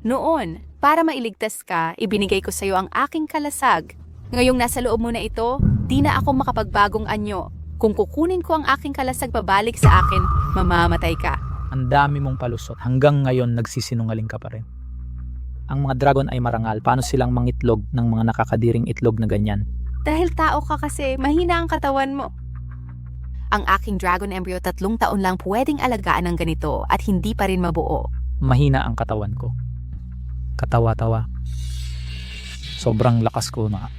Noon, para mailigtas ka, ibinigay ko sa'yo ang aking kalasag. Ngayong nasa loob mo na ito, di na ako makapagbagong anyo. Kung kukunin ko ang aking kalasag pabalik sa akin, mamamatay ka. Ang dami mong palusot. Hanggang ngayon, nagsisinungaling ka pa rin. Ang mga dragon ay marangal. Paano silang mangitlog ng mga nakakadiring itlog na ganyan? Dahil tao ka kasi, mahina ang katawan mo. Ang aking dragon embryo 3 taon lang pwedeng alagaan ng ganito at hindi pa rin mabuo. Mahina ang katawan ko. Katawa-tawa. Sobrang lakas ko na.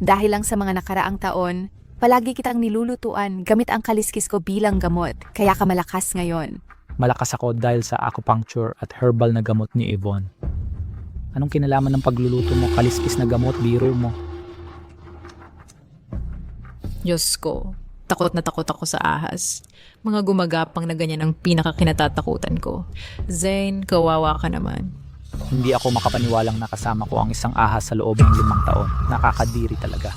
Dahil lang sa mga nakaraang taon, palagi kitang nilulutuan gamit ang kaliskis ko bilang gamot, kaya ka malakas ngayon. Malakas ako dahil sa acupuncture at herbal na gamot ni Yvonne. Anong kinalaman ng pagluluto mo? Kaliskis na gamot, biro mo. Diyos ko, takot na takot ako sa ahas. Mga gumagapang na ganyan ang pinakakinatatakutan ko. Zane, kawawa ka naman. Hindi ako makapaniwalang nakasama ko ang isang ahas sa loob ng 5 taon. Nakakadiri talaga.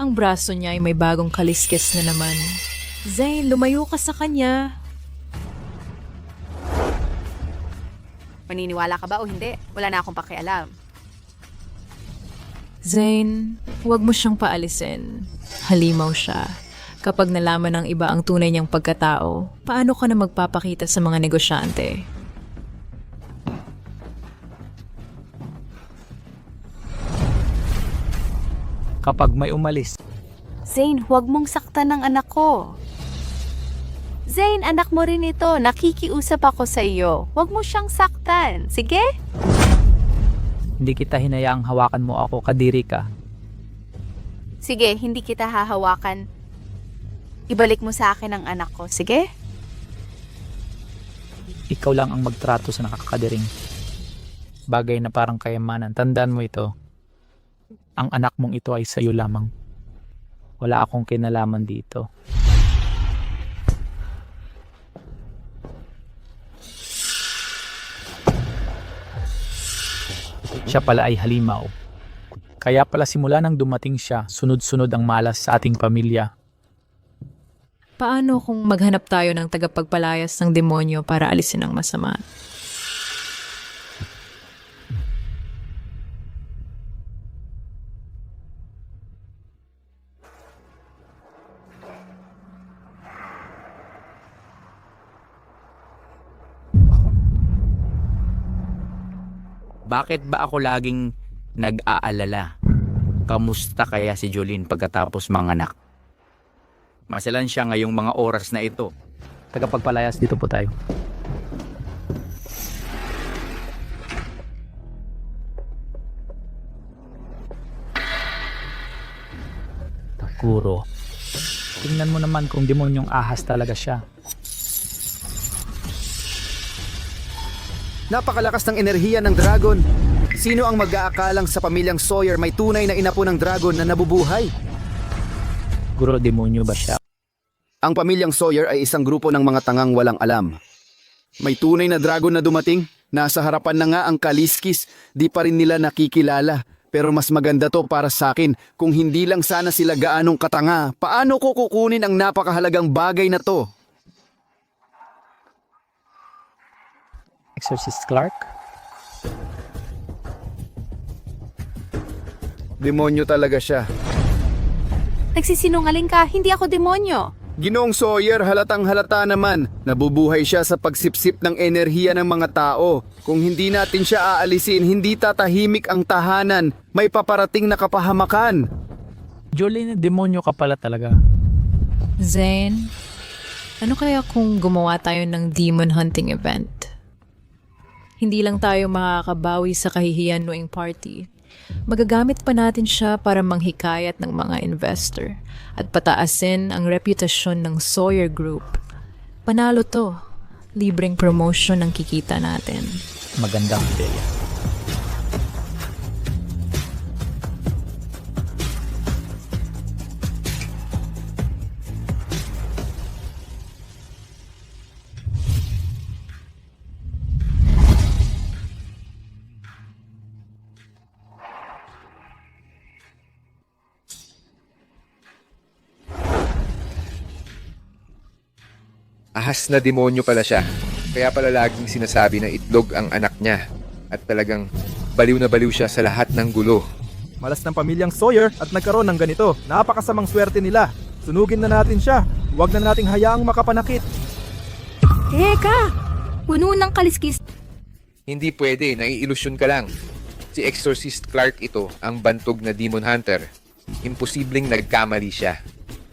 Ang braso niya ay may bagong kaliskis na naman. Zane, lumayo ka sa kanya. Maniniwala ka ba o hindi? Wala na akong pakialam. Zane, huwag mo siyang paalisin. Halimaw siya. Kapag nalaman ng iba ang tunay niyang pagkatao, paano ka na magpapakita sa mga negosyante? Kapag may umalis, Zane, huwag mong saktan ng anak ko. Zane, anak mo rin ito. Nakikiusap ako sa iyo. Huwag mo siyang saktan. Sige? hindi kita hinayaang hawakan mo ako, kadiri ka. Sige, hindi kita hahawakan. Ibalik mo sa akin ang anak ko. Sige? Ikaw lang ang magtrato sa nakakadiring. Bagay na parang kayamanan. Tandaan mo ito. Ang anak mong ito ay sayo lamang. Wala akong kinalaman dito. Siya pala ay halimaw. Kaya pala simula nang dumating siya, sunod-sunod ang malas sa ating pamilya. Paano kung maghanap tayo ng tagapagpalayas ng demonyo para alisin ang masama? Bakit ba ako laging nag-aalala? Kamusta kaya si Jolene pagkatapos manganak? Masalan siya ngayong mga oras na ito. Tagapagpalayas, dito po tayo. Takuro. Tingnan mo naman kung demonyong ahas talaga siya. Napakalakas ng enerhiya ng dragon. Sino ang mag-aakalang sa pamilyang Sawyer may tunay na inapo ng dragon na nabubuhay? Guro, demonyo ba siya? Ang pamilyang Sawyer ay isang grupo ng mga tangang walang alam. May tunay na dragon na dumating. Nasa harapan na nga ang kaliskis. Di pa rin nila nakikilala. Pero mas maganda to para sa akin. Kung hindi lang sana sila gaanong katanga, paano ko kukunin ang napakahalagang bagay na to? Exorcist Clark? Demonyo talaga siya. Nagsisinungaling ka, hindi ako demonyo. Ginoong Sawyer, halatang halata naman. Nabubuhay siya sa pagsipsip ng enerhiya ng mga tao. Kung hindi natin siya aalisin, hindi tatahimik ang tahanan. May paparating na kapahamakan. Jolene, demonyo ka pala talaga. Zane, ano kaya kung gumawa tayo ng demon hunting event? Hindi lang tayo makakabawi sa kahihiyan noong party. Magagamit pa natin siya para manghikayat ng mga investor at pataasin ang reputasyon ng Sawyer Group. Panalo to. Libreng promotion ang kikita natin. Magandang ideya. Ahas na demonyo pala siya. Kaya pala laging sinasabi na itlog ang anak niya. At talagang baliw na baliw siya sa lahat ng gulo. Malas ng pamilyang Sawyer at nagkaroon ng ganito. Napakasamang swerte nila. Sunugin na natin siya. Huwag na nating hayaang makapanakit. Teka! Puno ng kaliskis. Hindi pwede, naiilusyon ka lang. Si Exorcist Clark ito, ang bantog na demon hunter. Imposibleng nagkamali siya.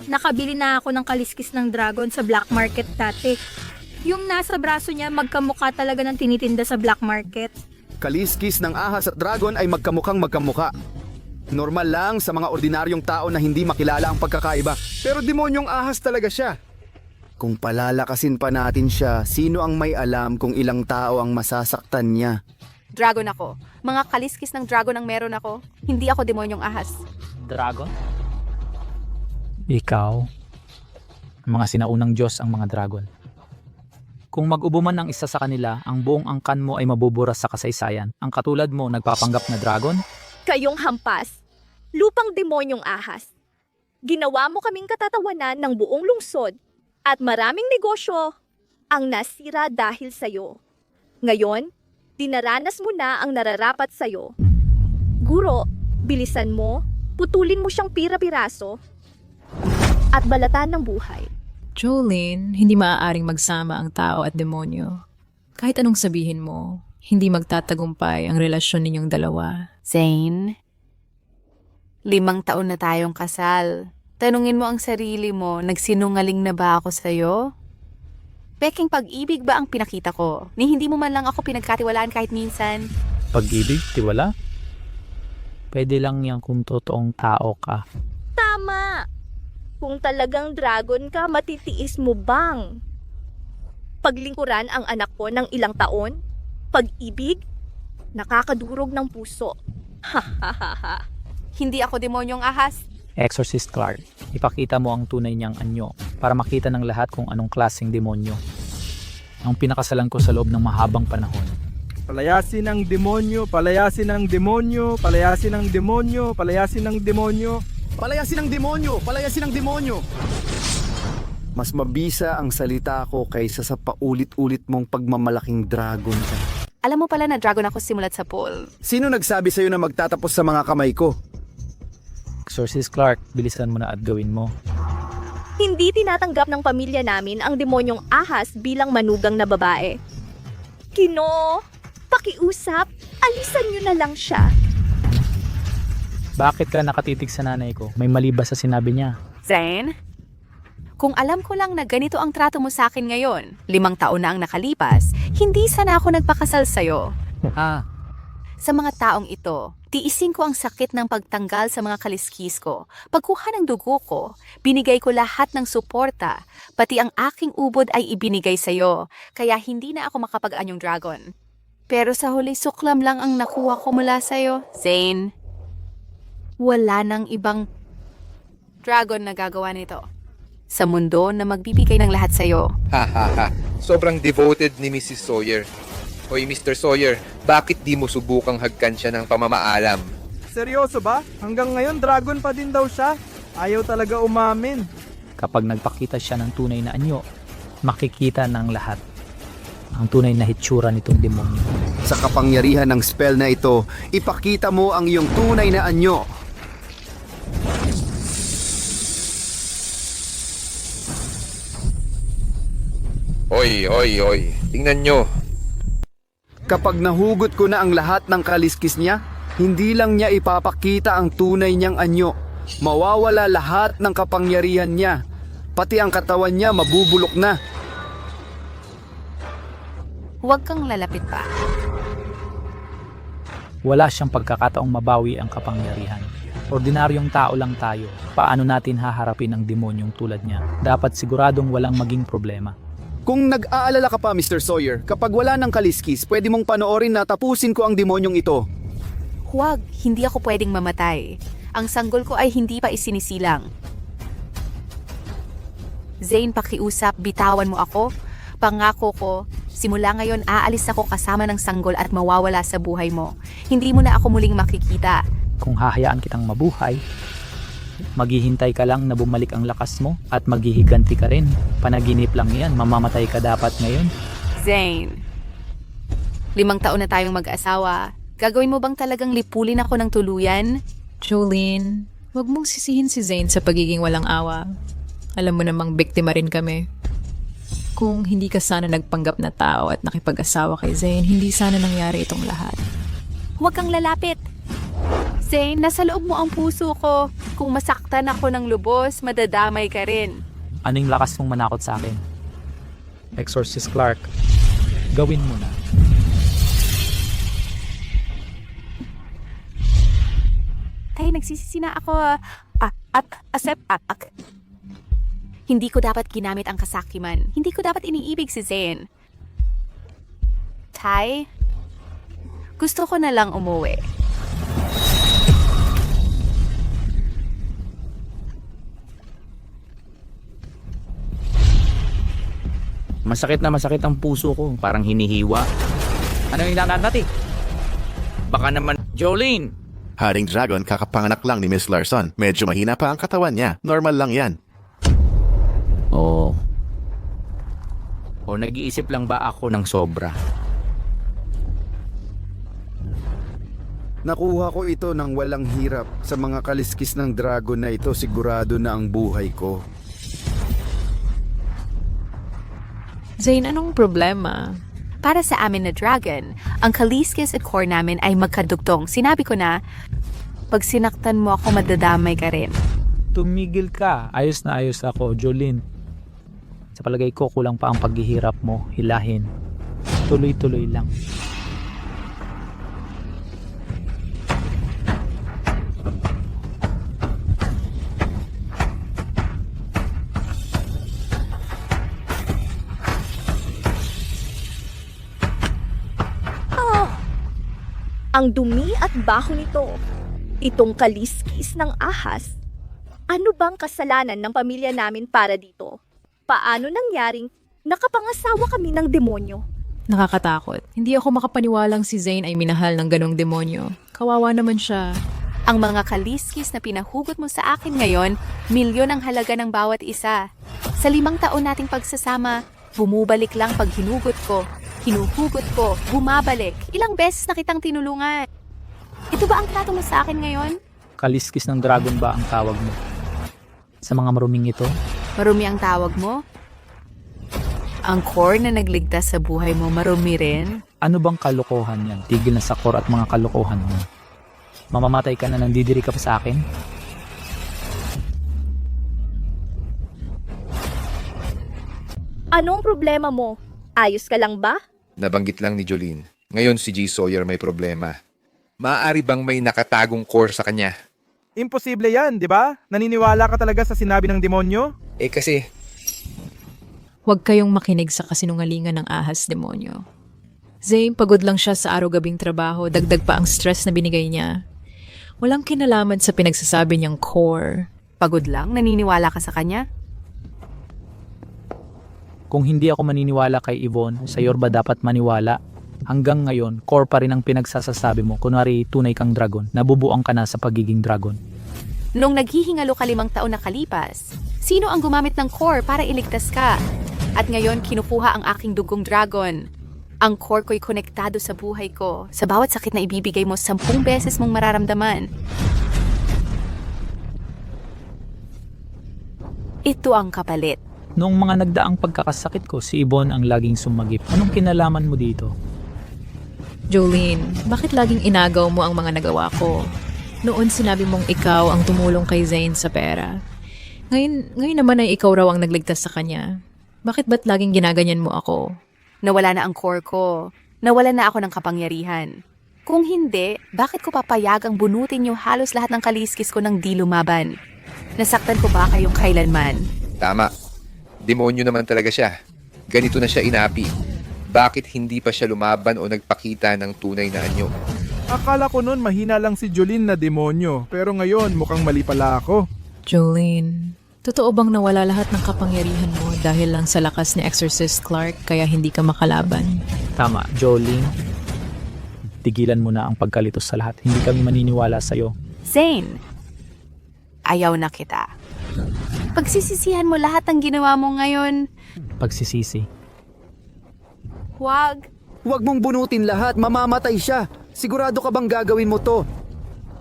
Nakabili na ako ng kaliskis ng dragon sa black market dati. Yung nasa braso niya magkamukha talaga ng tinitinda sa black market. Kaliskis ng ahas at dragon ay magkamukhang magkamukha. Normal lang sa mga ordinaryong tao na hindi makilala ang pagkakaiba. Pero demonyong ahas talaga siya. Kung palalakasin pa natin siya, sino ang may alam kung ilang tao ang masasaktan niya? Dragon ako. Mga kaliskis ng dragon ang meron ako. Hindi ako demonyong ahas. Dragon? Ikaw? Mga sinaunang Diyos ang mga dragon. Kung mag-ubo man ang isa sa kanila, ang buong angkan mo ay mabuburas sa kasaysayan. Ang katulad mo, nagpapanggap na dragon? Kayong hampas, lupang demonyong ahas. Ginawa mo kaming katatawanan ng buong lungsod at maraming negosyo ang nasira dahil sa'yo. Ngayon, Dinaranas mo na ang nararapat sa'yo. Guro, bilisan mo, putulin mo siyang pira-piraso, at balatan ng buhay. Jolene, hindi maaaring magsama ang tao at demonyo. Kahit anong sabihin mo, hindi magtatagumpay ang relasyon ninyong dalawa. Zane, 5 taon na tayong kasal. Tanungin mo ang sarili mo, nagsinungaling na ba ako sa'yo? Peking pag-ibig ba ang pinakita ko? Ni hindi mo man lang ako pinagkatiwalaan kahit minsan. Pag-ibig, tiwala? Pwede lang yan kung totoong tao ka. Tama! Kung talagang dragon ka, matitiis mo bang? Paglingkuran ang anak ko ng ilang taon? Pag-ibig? Nakakadurog ng puso. Hindi ako demonyong ahas. Exorcist Clark, ipakita mo ang tunay niyang anyo para makita ng lahat kung anong klaseng demonyo. Ang pinakasalan ko sa loob ng mahabang panahon. Palayasin ang demonyo, palayasin ang demonyo, palayasin ang demonyo, palayasin ang demonyo. Palayasin ang demonyo! Palayasin ang demonyo! Mas mabisa ang salita ko kaysa sa paulit-ulit mong pagmamalaking dragon ka. Alam mo pala na dragon ako simulat sa pool. Sino nagsabi sa'yo na magtatapos sa mga kamay ko? Exorcist Clark, bilisan mo na at gawin mo. Hindi tinatanggap ng pamilya namin ang demonyong ahas bilang manugang na babae. Kino, pakiusap, alisan niyo na lang siya. Bakit ka nakatitig sa nanay ko? May mali ba sa sinabi niya? Zane, kung alam ko lang na ganito ang trato mo sa akin ngayon, 5 taon na ang nakalipas, hindi sana ako nagpakasal sa'yo. Sa mga taong ito, tiisin ko ang sakit ng pagtanggal sa mga kaliskis ko. Pagkuha ng dugo ko, binigay ko lahat ng suporta. Pati ang aking ubod ay ibinigay sa'yo, kaya hindi na ako makapag-anyong dragon. Pero sa huli, suklam lang ang nakuha ko mula sa'yo. Zane, wala nang ibang dragon na gagawa nito sa mundo na magbibigay ng lahat sa'yo. Ha ha ha. Sobrang devoted ni Mrs. Sawyer. Hoy Mr. Sawyer, bakit di mo subukang hagkan siya ng pamamaalam? Seryoso ba? Hanggang ngayon dragon pa din daw siya. Ayaw talaga umamin. Kapag nagpakita siya ng tunay na anyo, makikita ng lahat ang tunay na hitsura nitong demonyo. Sa kapangyarihan ng spell na ito, ipakita mo ang iyong tunay na anyo. Oy. Tingnan nyo. Kapag nahugot ko na ang lahat ng kaliskis niya, hindi lang niya ipapakita ang tunay niyang anyo. Mawawala lahat ng kapangyarihan niya. Pati ang katawan niya mabubulok na. Huwag kang lalapit pa. Wala siyang pagkakataong mabawi ang kapangyarihan. Ordinaryong tao lang tayo. Paano natin haharapin ang demonyong tulad niya? Dapat siguradong walang maging problema. Kung nag-aalala ka pa, Mr. Sawyer, kapag wala ng kaliskis, pwede mong panoorin na tapusin ko ang demonyong ito. Huwag, hindi ako pwedeng mamatay. Ang sanggol ko ay hindi pa isinisilang. Zane, pakiusap, bitawan mo ako. Pangako ko, simula ngayon aalis ako kasama ng sanggol at mawawala sa buhay mo. Hindi mo na ako muling makikita. Kung hahayaan kitang mabuhay, maghihintay ka lang na bumalik ang lakas mo at maghihiganti ka rin. Panaginip lang yan, mamamatay ka dapat ngayon. Zane, 5 taon na tayong mag-asawa. Gagawin mo bang talagang lipulin ako ng tuluyan? Jolene, huwag mong sisihin si Zane sa pagiging walang awa. Alam mo namang biktima rin kami. Kung hindi ka sana nagpanggap na tao at nakipag-asawa kay Zane, hindi sana nangyari itong lahat. Huwag kang lalapit. Zane, nasa loob mo ang puso ko. Kung masaktan ako ng lubos, madadamay ka rin. Anong lakas mong manakot sa akin? Exorcist Clark, gawin mo na. Tay, nagsisisi na ako. Hindi ko dapat ginamit ang kasakiman. Hindi ko dapat iniibig si Zane. Tay, gusto ko na lang umuwi. Masakit ang puso ko. Parang hinihiwa. Ano yung natin? Baka naman, Jolene! Haring Dragon kakapanganak lang ni Miss Larson. Medyo mahina pa ang katawan niya. Normal lang yan. Oo. O nag-iisip lang ba ako ng sobra? Nakuha ko ito ng walang hirap. Sa mga kaliskis ng dragon na ito, sigurado na ang buhay ko. Zane, anong problema? Para sa amin na dragon, ang kaliskis at core namin ay magkadugtong. Sinabi ko na, pag sinaktan mo ako, madadamay ka rin. Tumigil ka. Ayos na ayos ako, Jolene. Sa palagay ko, kulang pa ang paghihirap mo. Hilahin. Tuloy-tuloy lang. Ang dumi at baho nito. Itong kaliskis ng ahas. Ano bang kasalanan ng pamilya namin para dito? Paano nangyaring nakapangasawa kami ng demonyo? Nakakatakot. Hindi ako makapaniwalang si Zane ay minahal ng ganong demonyo. Kawawa naman siya. Ang mga kaliskis na pinahugot mo sa akin ngayon, milyon ang halaga ng bawat isa. Sa 5 taon nating pagsasama, bumubalik lang pag hinugot ko. Hinuhugot ko, bumabalik. Ilang beses na kitang tinulungan. Ito ba ang trato mo sa akin ngayon? Kaliskis ng dragon ba ang tawag mo? Sa mga maruming ito? Marumi ang tawag mo? Ang core na nagligtas sa buhay mo, marumi rin? Ano bang kalokohan yan? Tigil na sa core at mga kalokohan mo. Mamamatay ka na, nandidiri ka pa sa akin? Anong problema mo? Ayos ka lang ba? Nabanggit lang ni Jolene. Ngayon si G. Sawyer may problema. Maaari bang may nakatagong core sa kanya? Imposible yan, di ba? Naniniwala ka talaga sa sinabi ng demonyo? Kasi Huwag kayong makinig sa kasinungalingan ng ahas demonyo. Zane, pagod lang siya sa araw-gabing trabaho, dagdag pa ang stress na binigay niya. Walang kinalaman sa pinagsasabi niyang core. Pagod lang? Naniniwala ka sa kanya? Kung hindi ako maniniwala kay Yvonne, sa'yo ba dapat maniwala? Hanggang ngayon, core pa rin ang pinagsasasabi mo. Kunwari, tunay kang dragon. Nabubuang ka na sa pagiging dragon. Nung naghihingalo ka 5 taon na kalipas, sino ang gumamit ng core para iligtas ka? At ngayon, kinukuha ang aking dugong dragon. Ang core ko'y konektado sa buhay ko. Sa bawat sakit na ibibigay mo, 10 beses mong mararamdaman. Ito ang kapalit. Noong mga nagdaang pagkakasakit ko, si Yvonne ang laging sumagip. Anong kinalaman mo dito? Jolene, bakit laging inagaw mo ang mga nagawa ko? Noon sinabi mong ikaw ang tumulong kay Zane sa pera. Ngayon naman ay ikaw raw ang nagligtas sa kanya. Bakit ba't laging ginaganyan mo ako? Nawala na ang core ko. Nawala na ako ng kapangyarihan. Kung hindi, bakit ko papayagang bunutin yung halos lahat ng kaliskis ko ng di lumaban? Nasaktan ko ba kayong kailanman? tama. Demonyo naman talaga siya. Ganito na siya inapi. Bakit hindi pa siya lumaban o nagpakita ng tunay na anyo? Akala ko noon mahina lang si Jolene na demonyo, pero ngayon mukhang mali pala ako. Jolene, totoo bang nawala lahat ng kapangyarihan mo dahil lang sa lakas ni Exorcist Clark kaya hindi ka makalaban? Tama, Jolene. Tigilan mo na ang pagkalitos sa lahat. Hindi kami maniniwala sa'yo. Zane, ayaw na kita. Pagsisisihan mo lahat ng ginawa mo ngayon. Pagsisisi. Huwag. Huwag mong bunutin lahat, mamamatay siya. Sigurado ka bang gagawin mo to?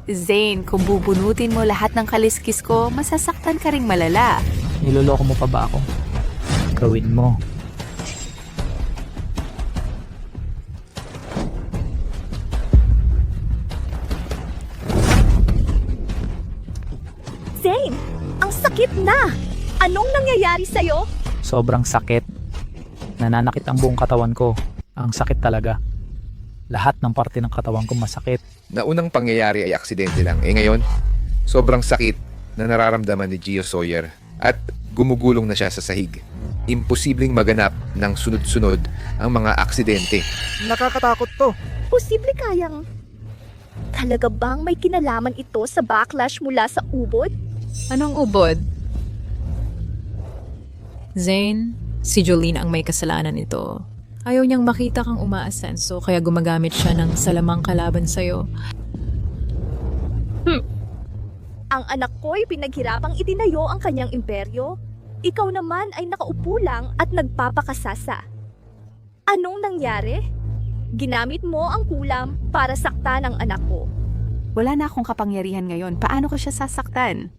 Zane, kung bubunutin mo lahat ng kaliskis ko, masasaktan ka ring malala. Niloloko mo pa ba ako? Gawin mo. Zane, ang sakit na! Anong nangyayari sa'yo? Sobrang sakit. Nananakit ang buong katawan ko. Ang sakit talaga. Lahat ng parte ng katawan ko masakit. Naunang pangyayari ay aksidente lang. Ngayon, sobrang sakit na nararamdaman ni Gio Sawyer at gumugulong na siya sa sahig. Imposibleng maganap ng sunod-sunod ang mga aksidente. Nakakatakot to. Posible kayang... Talaga bang may kinalaman ito sa backlash mula sa ubod? Anong ubod? Zane, si Jolene ang may kasalanan nito. Ayaw niyang makita kang umaasenso kaya gumagamit siya ng salamang kalaban sa'yo. Ang anak ko'y pinaghirapang itinayo ang kanyang imperyo. Ikaw naman ay nakaupo lang at nagpapakasasa. Anong nangyari? Ginamit mo ang kulam para saktan ang anak ko. Wala na akong kapangyarihan ngayon. Paano ko siya sasaktan?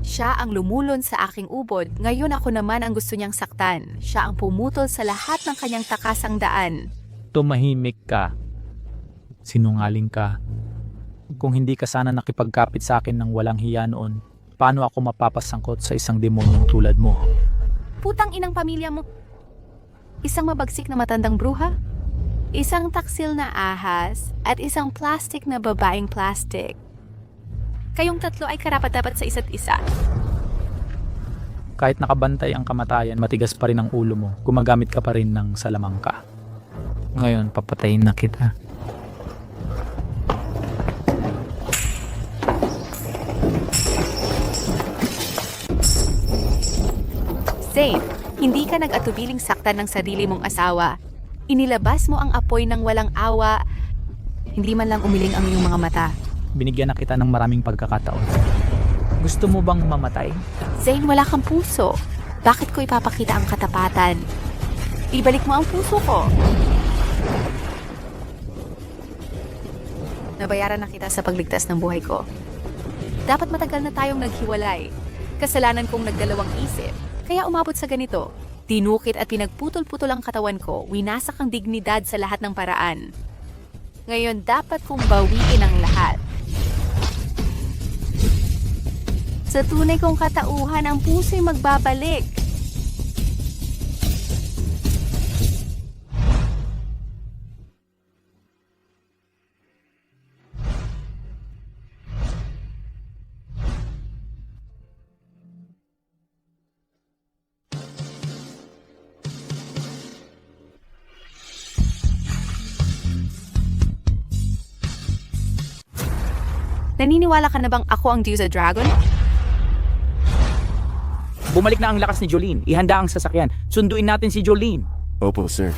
Siya ang lumulon sa aking ubod. Ngayon ako naman ang gusto niyang saktan. Siya ang pumutol sa lahat ng kanyang takasang daan. Tumahimik ka. Sinungaling ka. Kung hindi ka sana nakipagkapit sa akin ng walang hiya noon, paano ako mapapasangkot sa isang demonyong tulad mo? Putang inang pamilya mo. Isang mabagsik na matandang bruha? Isang taksil na ahas at isang plastic na babaeng plastic. Kayong tatlo ay karapat-dapat sa isa't isa. Kahit nakabantay ang kamatayan, matigas pa rin ang ulo mo. Gumagamit ka pa rin ng salamangka. Ngayon, papatayin na kita. Zane, hindi ka nag-atubiling saktan ng sarili mong asawa. Inilabas mo ang apoy ng walang awa. Hindi man lang umiling ang iyong mga mata. Binigyan na kita ng maraming pagkakataon. Gusto mo bang mamatay? Zane, wala kang puso. Bakit ko ipapakita ang katapatan? Ibalik mo ang puso ko. Nabayaran na kita sa pagligtas ng buhay ko. Dapat matagal na tayong naghiwalay. Kasalanan kong nagdalawang isip. Kaya umabot sa ganito. Tinukit at pinagputol-putol ang katawan ko. Winasak ang dignidad sa lahat ng paraan. Ngayon dapat kong bawiin ang lahat. Sa tunay kong katauhan, ang puso'y magbabalik. Naniniwala ka na bang ako ang Diyos Dragon? Bumalik na ang lakas ni Jolene. Ihanda ang sasakyan. Sunduin natin si Jolene. Opo, sir.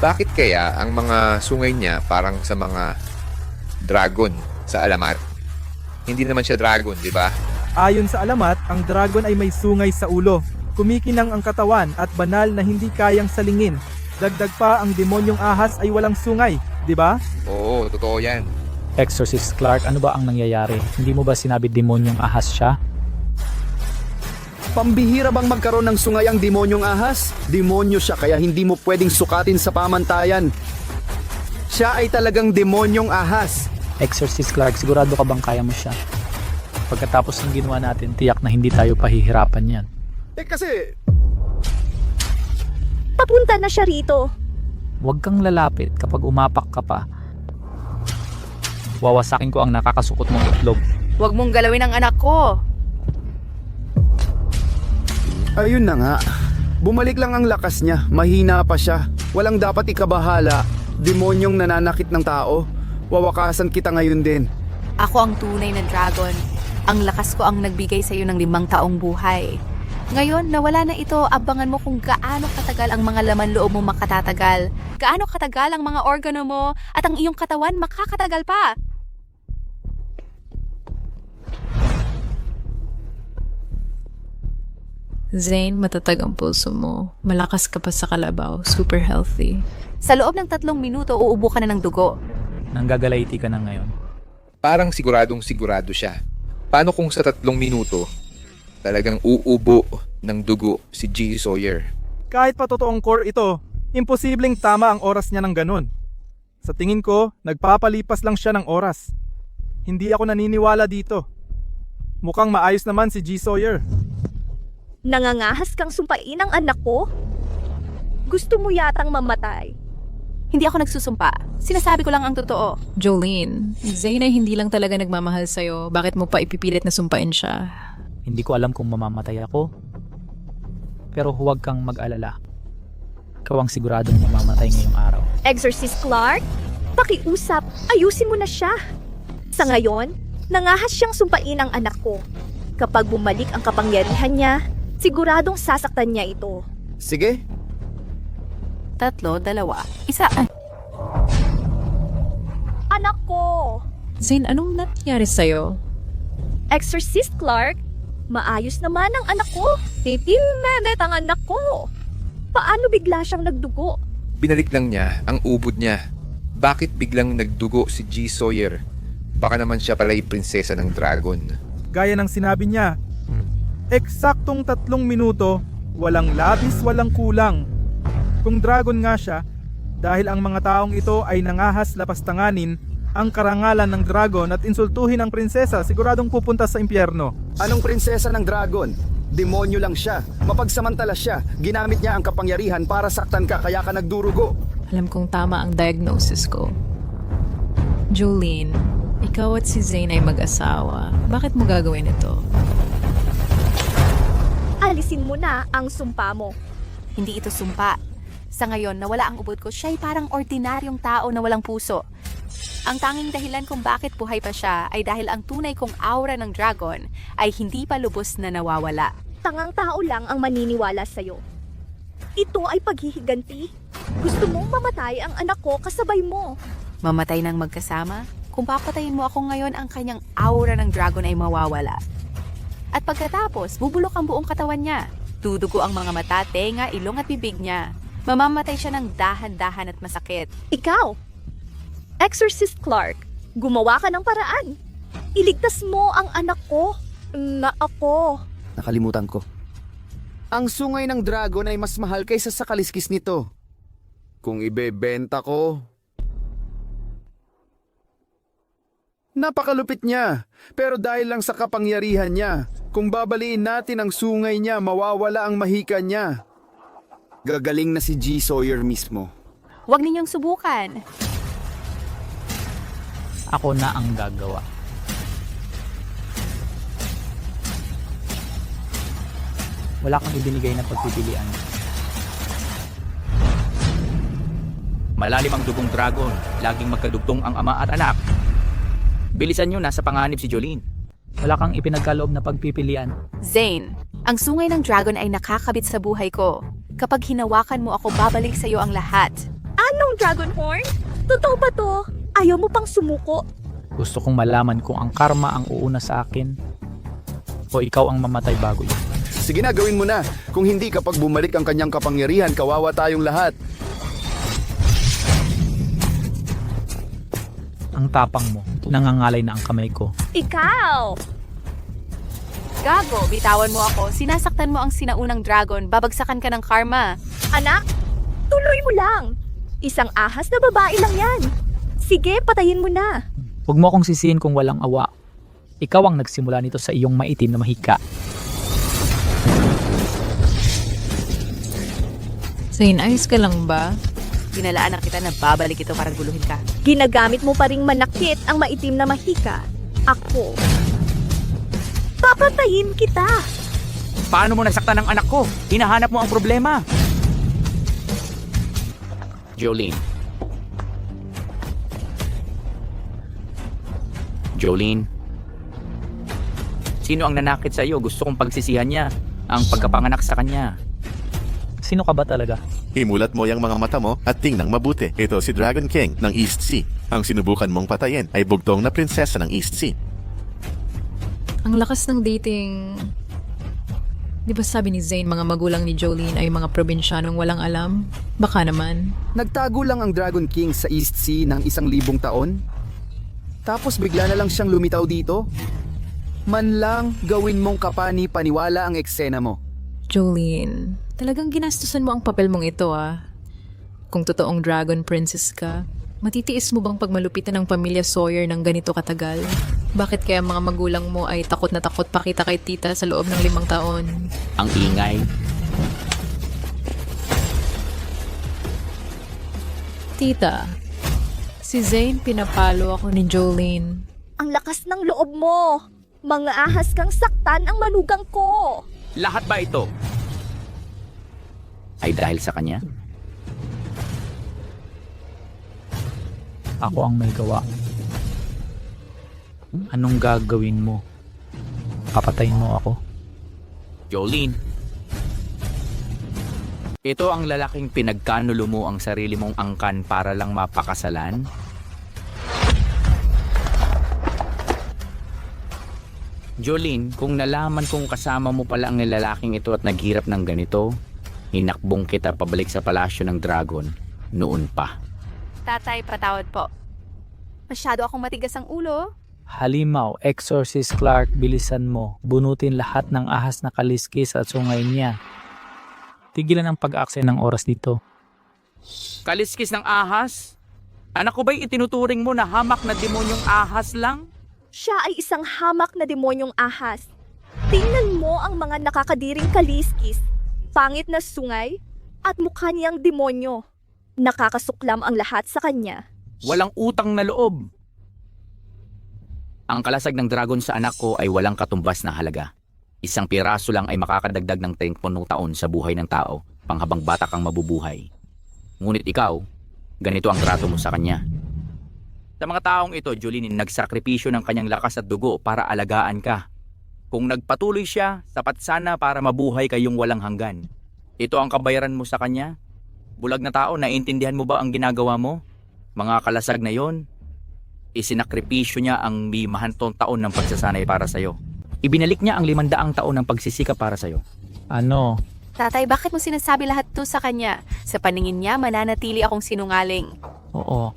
Bakit kaya ang mga sungay niya parang sa mga dragon sa alamat? Hindi naman siya dragon, di ba? Ayon sa alamat, ang dragon ay may sungay sa ulo. Kumikinang ang katawan at banal na hindi kayang salingin. Dagdag pa, ang demonyong ahas ay walang sungay, di ba? Oo, totoo yan. Exorcist Clark, ano ba ang nangyayari? Hindi mo ba sinabi demonyong ahas siya? Pambihira bang magkaroon ng sungay ang demonyong ahas? Demonyo siya kaya hindi mo pwedeng sukatin sa pamantayan. Siya ay talagang demonyong ahas. Exorcist Clark, sigurado ka bang kaya mo siya? Pagkatapos ng ginawa natin, tiyak na hindi tayo pahihirapan yan. Kasi... Papunta na siya rito. Huwag kang lalapit kapag umapak ka pa. Wawasakin ko ang nakakasukot mong itlog. Huwag mong galawin ang anak ko. Ayun na nga. Bumalik lang ang lakas niya. Mahina pa siya. Walang dapat ikabahala. Demonyong nananakit ng tao. Wawakasan kita ngayon din. Ako ang tunay na dragon. Ang lakas ko ang nagbigay sa iyo ng 5 taong buhay. Ngayon, nawala na ito, abangan mo kung gaano katagal ang mga laman loob mo makatatagal. Gaano katagal ang mga organo mo at ang iyong katawan makakatagal pa. Zane, matatag ang pulso mo. Malakas ka pa sa kalabaw. Super healthy. Sa loob ng 3 minuto, uubo ka na ng dugo. Nanggagalaiti ka na ngayon. Parang siguradong sigurado siya. Paano kung sa 3 minuto, talagang uubo ng dugo si G. Sawyer? Kahit pa totoong core ito, imposibleng tama ang oras niya ng ganun. Sa tingin ko, nagpapalipas lang siya ng oras. Hindi ako naniniwala dito. Mukhang maayos naman si G. Sawyer. Nangangahas kang sumpain ang anak ko? Gusto mo yatang mamatay? Hindi ako nagsusumpa. Sinasabi ko lang ang totoo. Jolene, Zane ay hindi lang talaga nagmamahal sa'yo. Bakit mo pa ipipilit na sumpain siya? Hindi ko alam kung mamamatay ako. Pero huwag kang mag-alala. Ikaw ang siguradong mamamatay ngayong araw. Exorcist Clark, pakiusap, ayusin mo na siya. Sa ngayon, nangahas siyang sumpain ang anak ko. Kapag bumalik ang kapangyarihan niya, siguradong sasaktan niya ito. Sige. 3, 2, 1. Anak ko! Zane, anong nangyari sa'yo? Exorcist Clark, maayos naman ang anak ko. Titimemet ang anak ko. Paano bigla siyang nagdugo? Binalik lang niya ang ubod niya. Bakit biglang nagdugo si G. Sawyer? Baka naman siya pala'y prinsesa ng dragon. Gaya ng sinabi niya, eksaktong 3 minuto, walang labis, walang kulang. Kung dragon nga siya, dahil ang mga taong ito ay nangahas lapastanganin ang karangalan ng dragon at insultuhin ang prinsesa, siguradong pupunta sa impyerno. Anong prinsesa ng dragon? Demonyo lang siya. Mapagsamantala siya. Ginamit niya ang kapangyarihan para saktan ka kaya ka nagdurugo. Alam kong tama ang diagnosis ko. Jolene, ikaw at si Zane ay mag-asawa. Bakit mo gagawin ito? Alisin mo na ang sumpa mo. Hindi ito sumpa. Sa ngayon, nawala ang ubod ko, siya ay parang ordinaryong tao na walang puso. Ang tanging dahilan kung bakit buhay pa siya ay dahil ang tunay kong aura ng dragon ay hindi pa lubos na nawawala. Tangang tao lang ang maniniwala sa'yo. Ito ay paghihiganti. Gusto mong mamatay ang anak ko kasabay mo. Mamatay ng magkasama? Kung papatayin mo ako ngayon, ang kanyang aura ng dragon ay mawawala. At pagkatapos, bubulok ang buong katawan niya. Dudugo ang mga mata, tenga, ilong at bibig niya. Mamamatay siya ng dahan-dahan at masakit. Ikaw, Exorcist Clark, gumawa ka ng paraan. Iligtas mo ang anak ko na ako. Nakalimutan ko. Ang sungay ng dragon ay mas mahal kaysa sa kaliskis nito. Kung ibebenta ko... Napakalupit niya, pero dahil lang sa kapangyarihan niya, kung babaliin natin ang sungay niya, mawawala ang mahika niya. Gagaling na si G. Sawyer mismo. Huwag ninyong subukan. Ako na ang gagawa. Wala kang ibinigay na pagpipilian. Malalim ang dugong dragon, laging magkadugtong ang ama at anak. Bilisan nyo, nasa panganib si Jolene. Wala kang ipinagkaloob na pagpipilian. Zane, ang sungay ng dragon ay nakakabit sa buhay ko. Kapag hinawakan mo ako, babalik sa iyo ang lahat. Anong dragon horn? Totoo ba to? Ayaw mo pang sumuko? Gusto kong malaman kung ang karma ang uuna sa akin o ikaw ang mamatay bago yun. Sige na, gawin mo na. Kung hindi, kapag bumalik ang kanyang kapangyarihan, kawawa tayong lahat. Ang tapang mo, nangangalay na ang kamay ko. Ikaw! Gago, bitawan mo ako. Sinasaktan mo ang sinaunang dragon. Babagsakan ka ng karma. Anak, tuloy mo lang. Isang ahas na babae lang yan. Sige, patayin mo na. Huwag mo akong sisihin kung walang awa. Ikaw ang nagsimula nito sa iyong maitim na mahika. Zane, ayos ka lang ba? Ginalaan na kita na babalik ito para guluhin ka. Ginagamit mo pa ring manakit ang maitim na mahika. Ako. Papatayin kita. Paano mo nasaktan ang anak ko? Hinahanap mo ang problema. Jolene. Jolene. Sino ang nanakit sa iyo? Gusto kong pagsisihan niya ang pagkapanganak sa kanya. Sino ka ba talaga? Imulat mo yung mga mata mo at tingnang mabuti. Ito si Dragon King ng East Sea. Ang sinubukan mong patayin ay bugtong na prinsesa ng East Sea. Ang lakas ng dating... Di ba sabi ni Zane, mga magulang ni Jolene ay mga probinsyanong walang alam? Baka naman. Nagtago lang ang Dragon King sa East Sea ng 1,000 taon. Tapos bigla na lang siyang lumitaw dito. Man lang gawin mong kapani-paniwala ang eksena mo. Jolene, talagang ginastusan mo ang papel mong ito ah. Kung totoong Dragon Princess ka, matitiis mo bang pagmalupitan ng pamilya Sawyer ng ganito katagal? Bakit kaya mga magulang mo ay takot na takot pakita kay tita sa loob ng 5 taon? Ang ingay. Tita, si Zane pinapalo ako ni Jolene. Ang lakas ng loob mo. Mga ahas kang saktan ang manugang ko. Lahat ba ito ay dahil sa kanya? Ako ang may gawa. Anong gagawin mo? Papatayin mo ako? Jolene. Ito ang lalaking pinagkanulo mo ang sarili mong angkan para lang mapakasalan? Jolene, kung nalaman kong kasama mo pala ang lalaking ito at naghirap ng ganito, hinakbong kita pabalik sa palasyo ng dragon noon pa. Tatay, patawad po. Masyado akong matigas ang ulo. Halimaw, Exorcist Clark, bilisan mo. Bunutin lahat ng ahas na kaliskis at sungay niya. Tigilan ang pag-aksaya ng oras dito. Kaliskis ng ahas? Anak ko ba'y itinuturing mo na hamak na demonyong ahas lang? Siya ay isang hamak na demonyong ahas. Tingnan mo ang mga nakakadiring kaliskis, pangit na sungay, at mukha niyang demonyo. Nakakasuklam ang lahat sa kanya. Walang utang na loob. Ang kalasag ng dragon sa anak ko ay walang katumbas na halaga. Isang piraso lang ay makakadagdag ng 30 taon sa buhay ng tao, panghabang bata kang mabubuhay. Ngunit ikaw, ganito ang trato mo sa kanya. Sa mga taong ito, Jolene, nagsakripisyo ng kanyang lakas at dugo para alagaan ka. Kung nagpatuloy siya, sapat sana para mabuhay kayong walang hanggan. Ito ang kabayaran mo sa kanya? Bulag na tao, naiintindihan mo ba ang ginagawa mo? Mga kalasag na yon, isinakripisyo niya ang 500 taon ng pagsasanay para sa'yo. Ibinalik niya ang 500 taon ng pagsisikap para sa'yo. Ano? Tatay, bakit mo sinasabi lahat to sa kanya? Sa paningin niya, mananatili akong sinungaling. Oo.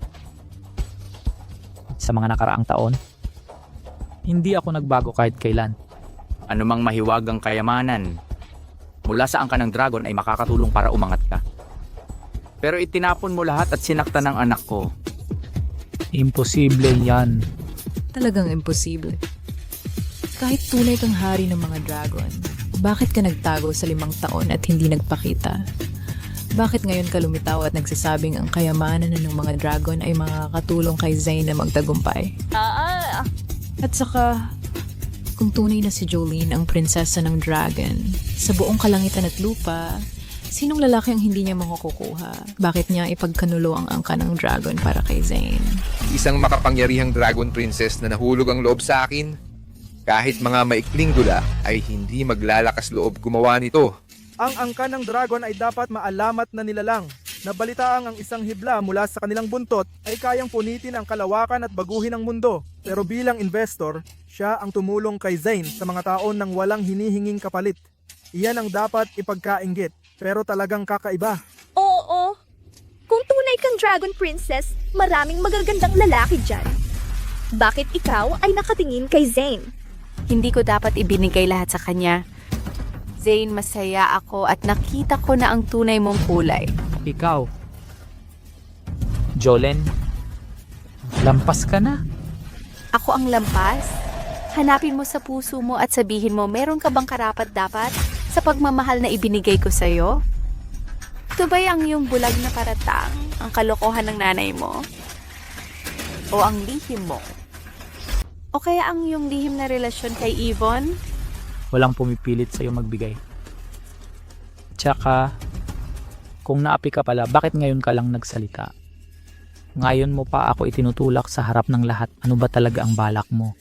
Sa mga nakaraang taon, hindi ako nagbago kahit kailan. Anumang mahiwagang kayamanan mula sa angka ng dragon ay makakatulong para umangat ka. Pero itinapon mo lahat at sinaktan ng anak ko. Imposible yan. Talagang imposible. Kahit tunay kang hari ng mga dragon, bakit ka nagtago sa 5 taon at hindi nagpakita? Bakit ngayon ka lumitaw at nagsasabing ang kayamanan ng mga dragon ay makakatulong kay Zane na magtagumpay? At saka, kung tunay na si Jolene ang prinsesa ng dragon, sa buong kalangitan at lupa, sinong lalaki ang hindi niya makukuha? Bakit niya ipagkanulo ang angka ng dragon para kay Zane? Isang makapangyarihang dragon princess na nahulog ang loob sa akin. Kahit mga maikling dula ay hindi maglalakas loob gumawa nito. Ang angka ng dragon ay dapat maalamat na nilalang. Nabalitaan ang isang hibla mula sa kanilang buntot ay kayang punitin ang kalawakan at baguhin ang mundo. Pero bilang investor, siya ang tumulong kay Zane sa mga taon ng walang hinihinging kapalit. Iyan ang dapat ipagkainggit, pero talagang kakaiba. Oo. Kung tunay kang Dragon Princess, maraming magagandang lalaki dyan. Bakit ikaw ay nakatingin kay Zane? Hindi ko dapat ibinigay lahat sa kanya. Zane, masaya ako at nakita ko na ang tunay mong kulay. Ikaw. Jolene, lampas ka na. Ako ang lampas? Hanapin mo sa puso mo at sabihin mo, meron ka bang karapat-dapat sa pagmamahal na ibinigay ko sa'yo? Ito ba ang iyong bulag na paratang, ang kalokohan ng nanay mo? O ang lihim mo? O kaya ang iyong lihim na relasyon kay Yvonne? Walang pumipilit sa'yo magbigay. Tsaka, kung naapi ka pala, bakit ngayon ka lang nagsalita? Ngayon mo pa ako itinutulak sa harap ng lahat. Ano ba talaga ang balak mo?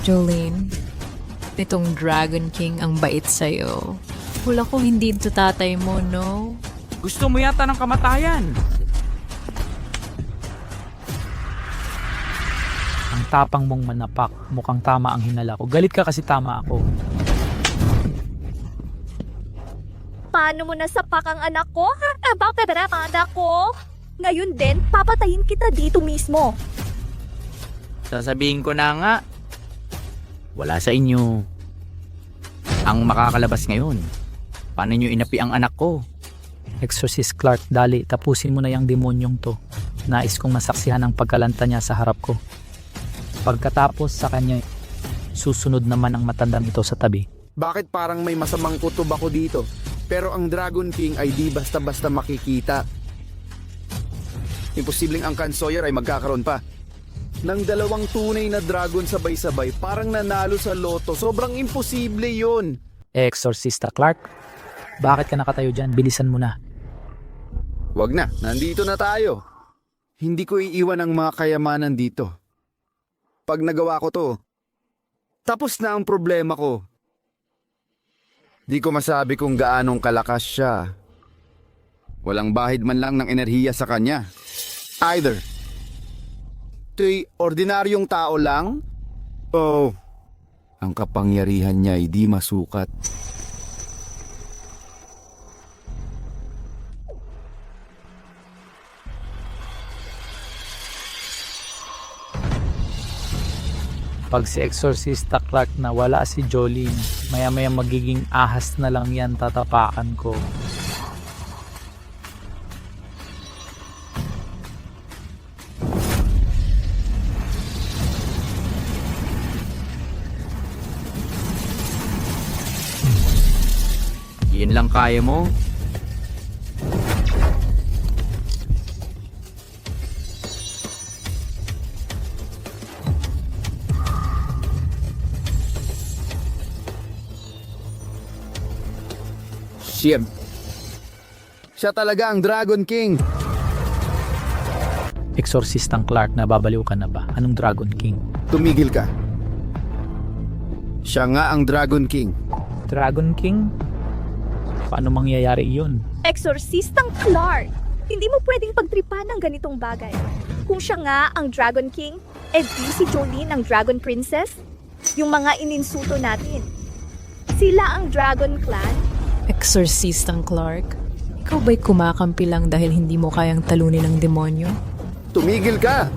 Jolene, itong Dragon King ang bait sa'yo. Hula ko hindi ito tatay mo, no? Gusto mo yata ng kamatayan. Ang tapang mong manapak. Mukhang tama ang hinala ko. Galit ka kasi tama ako. Paano mo nasapak ang anak ko? Bakit ang anak ko? Ngayon din, papatayin kita dito mismo. Sasabihin ko na nga, wala sa inyo. Ang makakalabas ngayon, paano nyo inapi ang anak ko? Exorcist Clark, dali, tapusin mo na yung demonyong to. Nais kong masaksihan ang pagkalanta niya sa harap ko. Pagkatapos sa kanya, susunod naman ang matandang ito sa tabi. Bakit parang may masamang kutob ako dito? Pero ang Dragon King ay di basta-basta makikita. Imposibleng ang Can Sawyer ay magkakaroon pa. Nang 2 tunay na dragon sabay-sabay, parang nanalo sa loto. Sobrang imposible yon. Exorcista Clark, bakit ka nakatayo dyan? Bilisan mo na. Wag na, nandito na tayo. Hindi ko iiwan ang mga kayamanan dito. Pag nagawa ko to, tapos na ang problema ko. Di ko masabi kung gaanong kalakas siya. Walang bahid man lang ng enerhiya sa kanya. Either ito'y ordinaryong tao lang, o ang kapangyarihan niya ay di masukat. Pag si Exorcista Clark na wala si Jolene, maya-maya magiging ahas na lang yan tatapakan ko. Yun lang kaya mo? Shit. Siya talaga ang Dragon King. Exorcistang Clark, nababaliw ka na ba? Anong Dragon King? Tumigil ka. Siya nga ang Dragon King. Dragon King? Paano mangyayari yun? Exorcistang Clark! Hindi mo pwedeng pagtripan ng ganitong bagay. Kung siya nga ang Dragon King, di si Jolene ang Dragon Princess? Yung mga ininsulto natin. Sila ang Dragon Clan? Exorcistang Clark, ikaw ba'y kumakampi lang dahil hindi mo kayang talunin ng demonyo? Tumigil ka!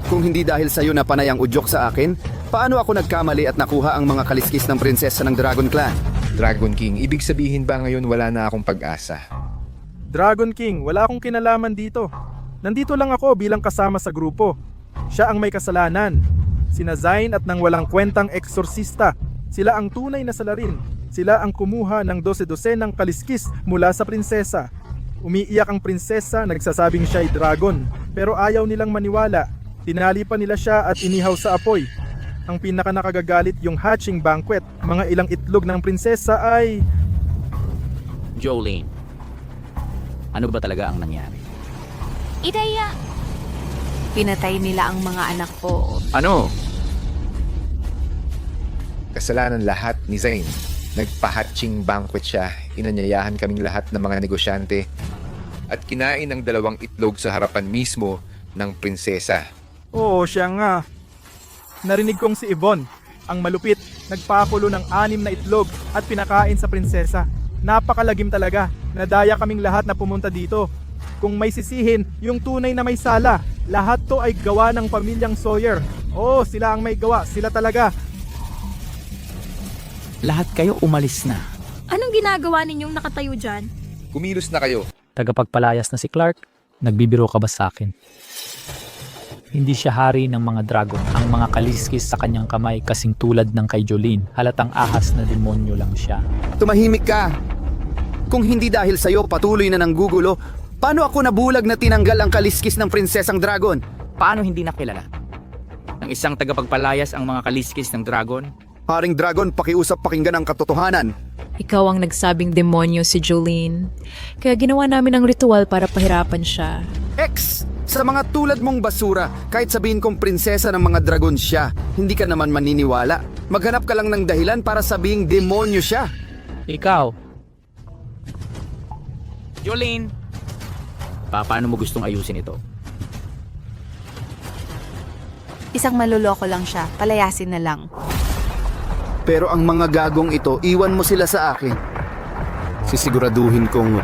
Kung hindi dahil sa'yo na panay ang udyok sa akin, paano ako nagkamali at nakuha ang mga kaliskis ng prinsesa ng Dragon Clan? Dragon King, ibig sabihin ba ngayon wala na akong pag-asa? Dragon King, wala akong kinalaman dito. Nandito lang ako bilang kasama sa grupo. Siya ang may kasalanan. Sina Zain at nang walang kwentang eksorsista. Sila ang tunay na salarin. Sila ang kumuha ng 12 ng kaliskis mula sa prinsesa. Umiiyak ang prinsesa, nagsasabing siya'y dragon. Pero ayaw nilang maniwala. Tinali pa nila siya at inihaw sa apoy. Ang pinaka nakagagalit yung hatching banquet. Mga ilang itlog ng prinsesa ay... Jolene, ano ba talaga ang nangyari? Ideya! Pinatay nila ang mga anak ko. Ano? Kasalanan lahat ni Zain. Nagpa-hatching banquet siya, inanyayahan kaming lahat ng mga negosyante at kinain ng 2 itlog sa harapan mismo ng prinsesa. Oo, siya nga. Narinig kong si Yvonne, ang malupit, nagpakulo ng 6 na itlog at pinakain sa prinsesa. Napakalagim talaga. Nadaya kaming lahat na pumunta dito. Kung may sisihin, yung tunay na may sala. Lahat to ay gawa ng pamilyang Sawyer. Oo, sila ang may gawa. Sila talaga. Lahat kayo umalis na. Anong ginagawa ninyong nakatayo dyan? Kumilos na kayo. Tagapagpalayas na si Clark, nagbibiro ka ba sa akin? Hindi siya hari ng mga dragon. Ang mga kaliskis sa kanyang kamay kasing tulad ng kay Jolene. Halatang ahas na demonyo lang siya. Tumahimik ka! Kung hindi dahil sa'yo patuloy na nanggugulo, paano ako nabulag na tinanggal ang kaliskis ng prinsesang dragon? Paano hindi nakilala? Ng isang tagapagpalayas ang mga kaliskis ng dragon? Haring Dragon, pakiusap pakinggan ang katotohanan. Ikaw ang nagsabing demonyo si Jolene. Kaya ginawa namin ang ritual para pahirapan siya. X! Sa mga tulad mong basura, kahit sabihin kong prinsesa ng mga dragon siya, hindi ka naman maniniwala. Maghanap ka lang ng dahilan para sabihing demonyo siya. Ikaw, Jolene! Paano mo gustong ayusin ito? Isang maluloko lang siya, palayasin na lang. Pero ang mga gagong ito, iwan mo sila sa akin. Sisiguraduhin kong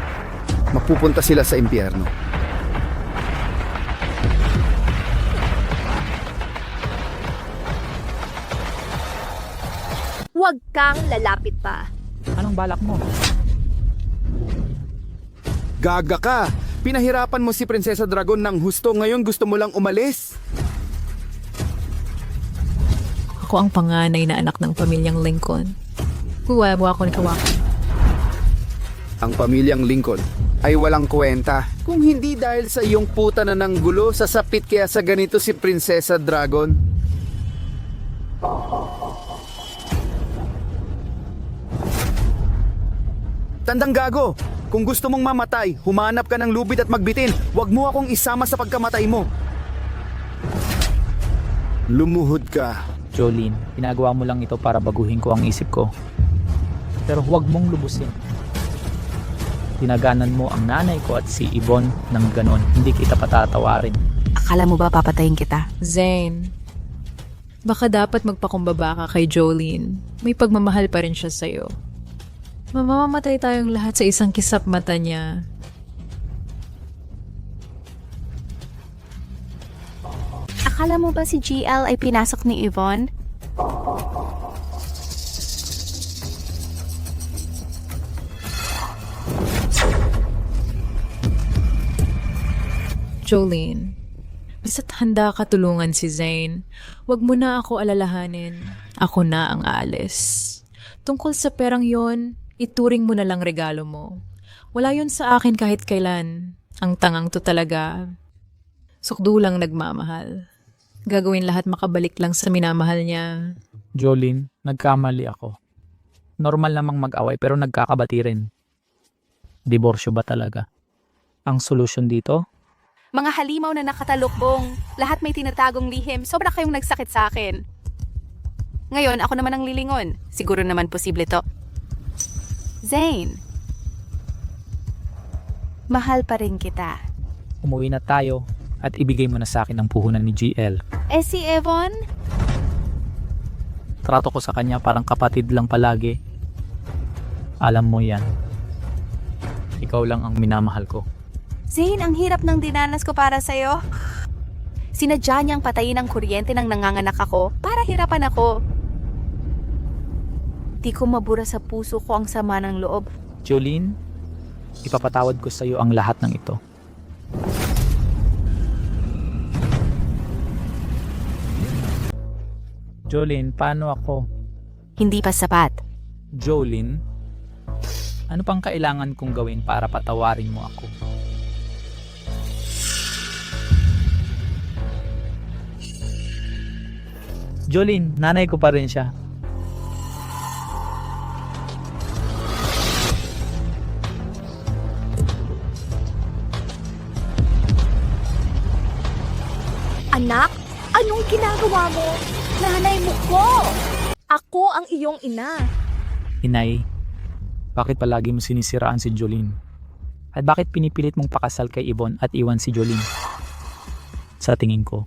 mapupunta sila sa impyerno. Huwag kang lalapit pa. anong balak mo? Gaga ka! Pinahirapan mo si Prinsesa Dragon ng husto, ngayon gusto mo lang umalis? Ako ang panganay na anak ng pamilyang Lincoln. Kuha mo ako ni Kawaki. Ang pamilyang Lincoln ay walang kwenta. Kung hindi dahil sa iyong puta na ng gulo, sasapit kaya sa ganito si Prinsesa Dragon. Tandang gago! Kung gusto mong mamatay, humanap ka ng lubid at magbitin. Huwag mo akong isama sa pagkamatay mo. Lumuhod ka. Jolene, ginagawa mo lang ito para baguhin ko ang isip ko. Pero huwag mong lubusin. Tinaganan mo ang nanay ko at si Yvonne ng ganon. Hindi kita patatawarin. Akala mo ba papatayin kita? Zane, baka dapat magpakumbaba ka kay Jolene. May pagmamahal pa rin siya sa'yo. Mamamatay tayong lahat sa isang kisap mata niya. Akala mo ba si GL ay pinasok ni Yvonne? Jolene, basta't handa ka tulungan si Zane. Huwag mo na ako alalahanin. Ako na ang aalis. Tungkol sa perang yon, ituring mo na lang regalo mo. Wala yon sa akin kahit kailan. Ang tangang to talaga. Sukdulang nagmamahal. Gagawin lahat makabalik lang sa minamahal niya. Jolene, nagkamali ako. Normal namang mag-away pero nagkakabati rin. Diborsyo ba talaga? Ang solusyon dito? Mga halimaw na nakatalukbong, lahat may tinatagong lihim, sobra kayong nagsakit sa akin. Ngayon, ako naman ang lilingon. Siguro naman posible to. Zane, mahal pa rin kita. Umuwi na tayo at ibigay mo na sa akin ang puhunan ni GL. Eh si Evon? Trato ko sa kanya parang kapatid lang palagi. Alam mo yan. Ikaw lang ang minamahal ko. Zane, ang hirap ng dinanas ko para sa'yo. Sinadya niyang patayin ang kuryente nang nanganganak ako para hirapan ako. Di ko mabura sa puso ko ang sama ng loob. Jolene, ipapatawad ko sa iyo ang lahat ng ito. Jolene, paano ako? Hindi pa sapat. Jolene, ano pang kailangan kong gawin para patawarin mo ako? Jolene, nanay ko pa rin siya. Anak, anong ginagawa mo? Nanay mo ko! Ako ang iyong ina. Inay, bakit palagi mo sinisiraan si Jolene? At bakit pinipilit mong pakasal kay Ibon at iwan si Jolene? Sa tingin ko,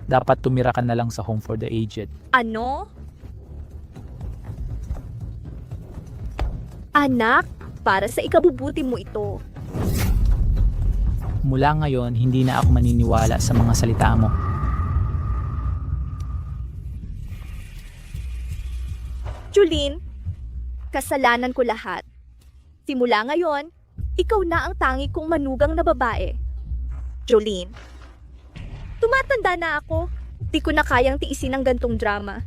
dapat tumira ka na lang sa home for the aged. Ano? Anak, para sa ikabubuti mo ito. Mula ngayon, hindi na ako maniniwala sa mga salita mo. Jolene, kasalanan ko lahat. Simula ngayon, ikaw na ang tangi kong manugang na babae. Jolene, tumatanda na ako. Di ko na kayang tiisin ang gantong drama.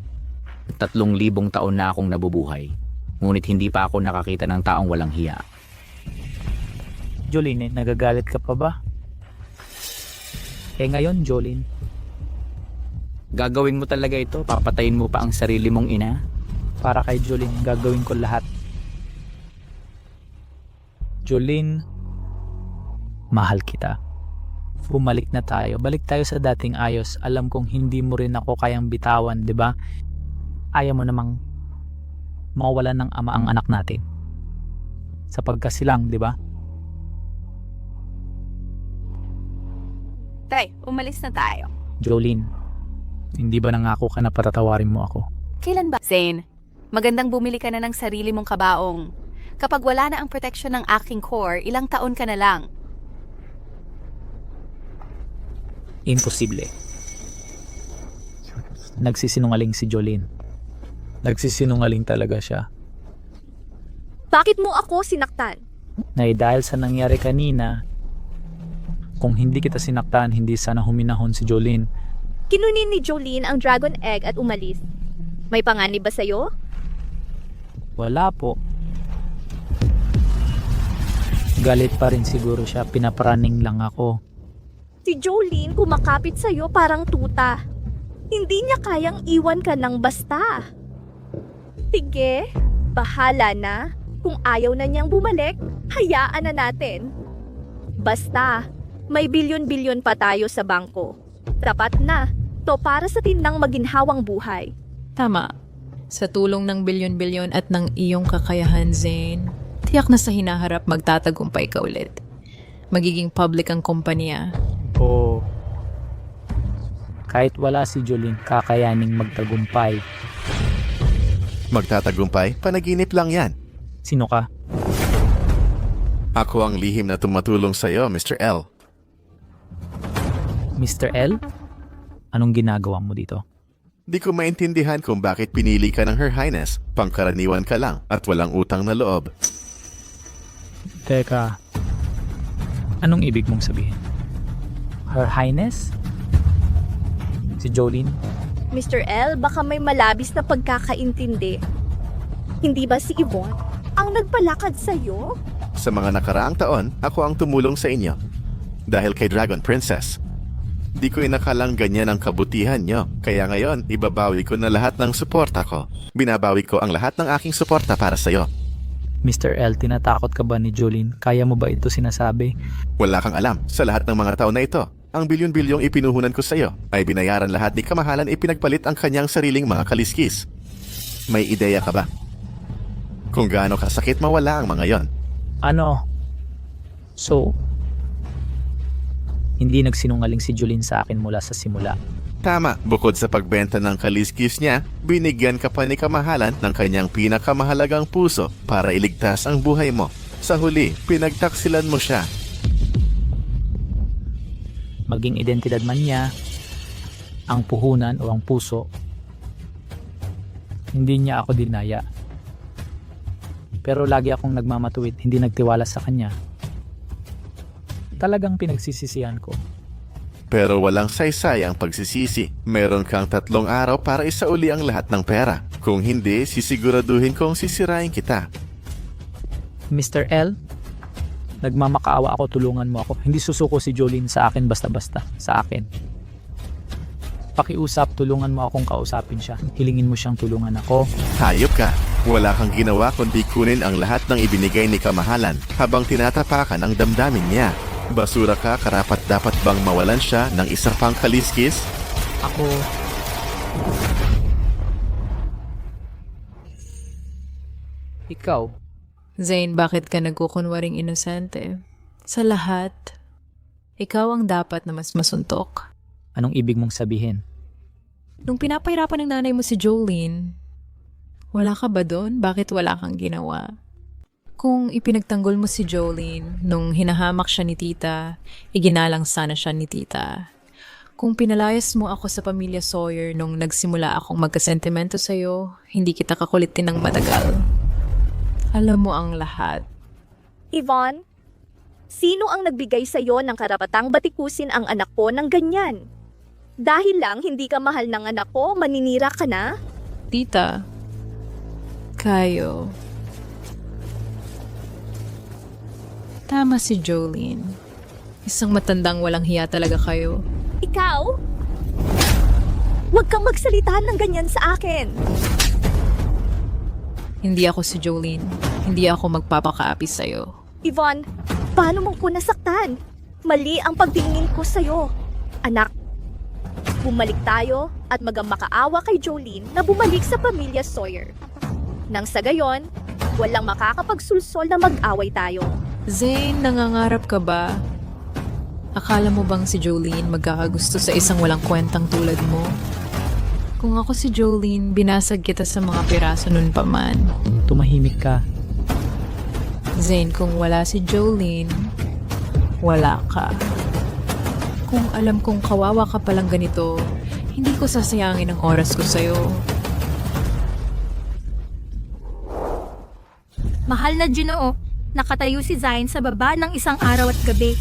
3,000 taon na akong nabubuhay. Ngunit hindi pa ako nakakita ng taong walang hiya. Jolene, nagagalit ka pa ba? Ngayon, Jolene, Gagawin mo talaga ito? Papatayin mo pa ang sarili mong ina? para kay Jolene, gagawin ko lahat. Jolene, mahal kita. Bumalik na tayo. Balik tayo sa dating ayos. Alam kong hindi mo rin ako kayang bitawan, di ba? Ayaw mo namang mawalan ng ama ang anak natin. Sa pagkasilang, di ba? Tay, umalis na tayo. Jolene, hindi ba nangako ka na patatawarin mo ako? Kailan ba? Zane, magandang bumili ka na ng sarili mong kabaong. Kapag wala na ang protection ng aking core, ilang taon ka na lang. Imposible. Nagsisinungaling si Jolene. Nagsisinungaling talaga siya. Bakit mo ako sinaktan? Dahil sa nangyari kanina, kung hindi kita sinaktan, hindi sana huminahon si Jolene. Kinunin ni Jolene ang dragon egg at umalis. May panganib ba sa'yo? Wala po. Galit pa rin siguro siya, pinapraning lang ako. Si Jolene kumakapit sa'yo parang tuta. Hindi niya kayang iwan ka ng basta. Sige, bahala na. Kung ayaw na niyang bumalik, hayaan na natin. Basta, may bilyon-bilyon pa tayo sa bangko. Tapat na. To para sa tinang maginhawang buhay. Tama. Sa tulong ng bilyon-bilyon at ng iyong kakayahan, Zane, tiyak na sa hinaharap magtatagumpay ka ulit. Magiging public ang kumpanya. Oo. Kahit wala si Jolene, kakayaning magtagumpay. Magtatagumpay? Panaginip lang yan. Sino ka? Ako ang lihim na tumatulong sa'yo, Mr. L. Mr. L? Anong ginagawa mo dito? Di ko maintindihan kung bakit pinili ka ng Her Highness. Pangkaraniwan ka lang at walang utang na loob. Teka, anong ibig mong sabihin? Her Highness? Si Jolene? Mr. L, baka may malabis na pagkakaintindi. Hindi ba si Yvonne ang nagpalakad sa'yo? Sa mga nakaraang taon, ako ang tumulong sa inyo. Dahil kay Dragon Princess. Di ko inakalang ganyan ang kabutihan nyo. Kaya ngayon, ibabawi ko na lahat ng suporta ko. Binabawi ko ang lahat ng aking suporta para sa'yo. Mr. L, tinatakot ka ba ni Jolene? Kaya mo ba ito sinasabi? Wala kang alam. Sa lahat ng mga taon na ito, ang bilyon-bilyong ipinuhunan ko sa'yo ay binayaran lahat ni Kamahalan ipinagpalit ang kanyang sariling mga kaliskis. May ideya ka ba? Kung gaano kasakit mawala ang mga yon. Ano? So, hindi nagsinungaling si Jolene sa akin mula sa simula. Tama, bukod sa pagbenta ng kaliskis niya, binigyan ka pa ni Kamahalan ng kanyang pinakamahalagang puso para iligtas ang buhay mo. Sa huli, pinagtaksilan mo siya. Maging identidad man niya, ang puhunan o ang puso, hindi niya ako dinaya. Pero lagi akong nagmamatuwid, hindi nagtiwala sa kanya. Talagang pinagsisisihan ko. Pero walang saysay ang pagsisisi. Meron kang 3 araw para isauli ang lahat ng pera. Kung hindi, sisiguraduhin kong sisirain kita. Mr. L, nagmamakaawa ako, tulungan mo ako. Hindi susuko si Jolene sa akin basta-basta. Sa akin. Pakiusap, tulungan mo akong kausapin siya. Hilingin mo siyang tulungan ako. Hayop ka. Wala kang ginawa kundi kunin ang lahat ng ibinigay ni Kamahalan habang tinatapakan ang damdamin niya. Basura ka, karapat dapat bang mawalan siya ng isa pang kaliskis? Ako... Ikaw? Zane, bakit ka nagkukunwaring inosente? Sa lahat, ikaw ang dapat na mas masuntok. Anong ibig mong sabihin? Nung pinapahirapan ng nanay mo si Jolene, wala ka ba doon? Bakit wala kang ginawa? Kung ipinagtanggol mo si Jolene nung hinahamak siya ni tita, iginalang sana siya ni tita. Kung pinalayas mo ako sa pamilya Sawyer nung nagsimula akong magkasentimento sa'yo, hindi kita kakulitin ng matagal. Alam mo ang lahat. Yvonne, sino ang nagbigay sa'yo ng karapatang batikusin ang anak ko ng ganyan? Dahil lang hindi ka mahal ng anak ko, maninira ka na? Tita, kayo. Tama si Jolene. Isang matandang walang hiya talaga kayo. Ikaw? Huwag kang magsalita ng ganyan sa akin. Hindi ako si Jolene. Hindi ako magpapakaapi sa'yo. Yvonne, paano mo ko nasaktan? Mali ang pagtingin ko sa'yo. Anak, bumalik tayo at makaawa kay Jolene na bumalik sa pamilya Sawyer. Nang sa gayon, walang makakapagsulsol na mag-away tayo. Zane, nangangarap ka ba? Akala mo bang si Jolene magkakagusto sa isang walang kwentang tulad mo? Kung ako si Jolene, binasag kita sa mga piraso nun pa man. Tumahimik ka. Zane, kung wala si Jolene, wala ka. Kung alam kong kawawa ka palang ganito, hindi ko sasayangin ang oras ko sa'yo. Mahal na Ginoo, nakatayo si Zayn sa baba ng isang araw at gabi.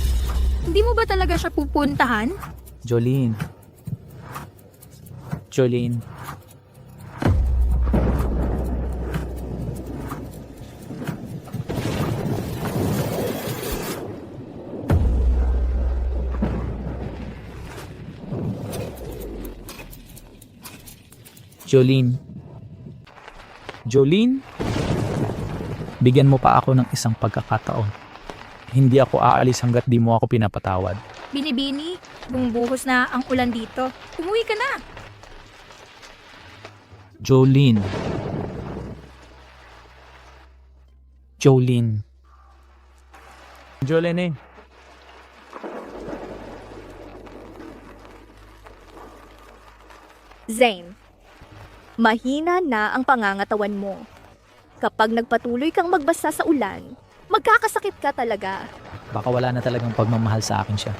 Hindi mo ba talaga siya pupuntahan? Jolene. Jolene. Jolene. Jolene? Bigyan mo pa ako ng isang pagkakataon. Hindi ako aalis hanggat di mo ako pinapatawad. Binibini, bumubuhos na ang ulan dito. Umuwi ka na! Jolene. Jolene. Jolene. Zane, mahina na ang pangangatawan mo. Kapag nagpatuloy kang magbasa sa ulan, magkakasakit ka talaga. Baka wala na talagang pagmamahal sa akin siya.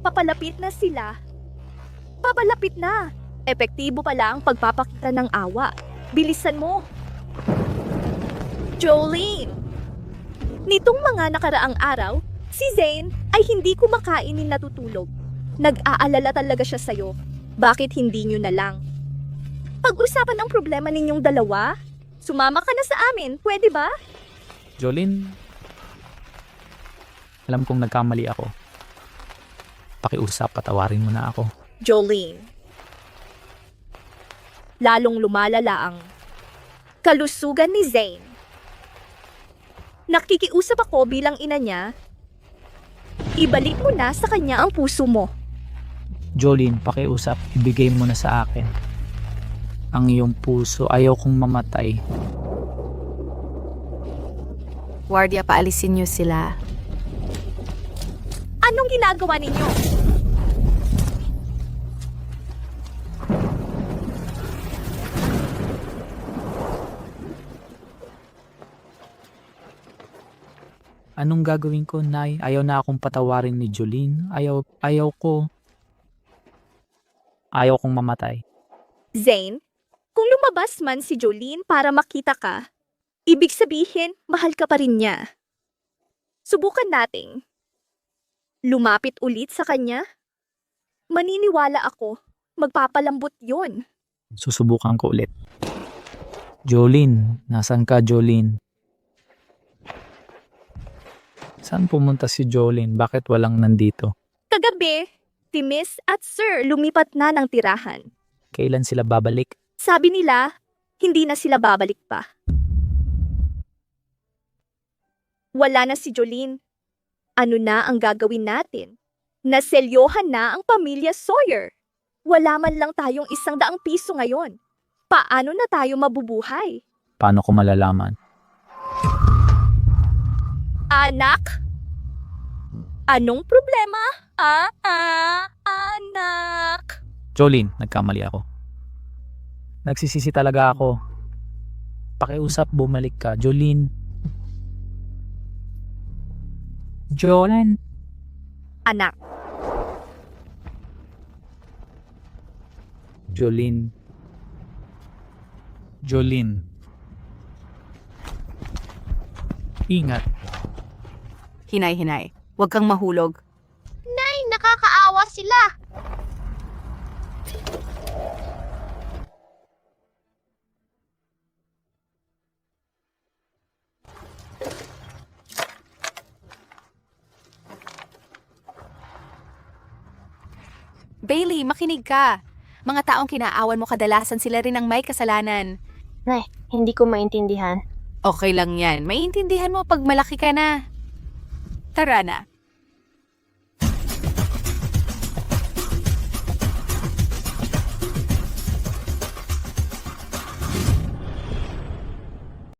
Papalapit na sila. Papalapit na. Epektibo pala ang pagpapakita ng awa. Bilisan mo. Jolene! Nitong mga nakaraang araw, si Zane ay hindi kumakain ni natutulog. Nag-aalala talaga siya sa'yo. Bakit hindi nyo na lang? Pag-usapan ang problema ninyong dalawa. Sumama ka na sa amin, pwede ba? Jolene, alam kong nagkamali ako. Pakiusap, patawarin mo na ako. Jolene. Lalong lumalala ang kalusugan ni Zane. Nakikiusap ako bilang ina niya. Ibalik mo na sa kanya ang puso mo. Jolene, pakiusap, ibigay mo na sa akin ang iyong puso. Ayaw kong mamatay. Guardia, paalisin niyo sila. Anong ginagawa ninyo? Anong gagawin ko, Nay? Ayaw na akong patawarin ni Jolene. Ayaw ko. Ayaw kong mamatay. Zane, kung lumabas man si Jolene para makita ka, ibig sabihin, mahal ka pa rin niya. Subukan nating lumapit ulit sa kanya. Maniniwala ako, magpapalambot yon. Susubukan ko ulit. Jolene, nasan ka, Jolene? Saan pumunta si Jolene? Bakit walang nandito? Kagabi, si Miss at Sir lumipat na ng tirahan. Kailan sila babalik? Sabi nila, hindi na sila babalik pa. Wala na si Jolene. Ano na ang gagawin natin? Naselyohan na ang pamilya Sawyer. Wala man lang tayong 100 piso ngayon. Paano na tayo mabubuhay? Paano ko malalaman? Anak? Anong problema? Anak. Jolene, nagkamali ako. Nagsisisi talaga ako. Pakiusap, bumalik ka. Jolene. Jolene. Anak. Jolene. Jolene. Ingat. Hinay-hinay. Huwag kang mahulog. Nay, nakakaawa sila. Bailey, makinig ka. Mga taong kinaawan mo kadalasan sila rin ang may kasalanan. Nay, hindi ko maintindihan. Okay lang yan. Maiintindihan mo pag malaki ka na. Tara na.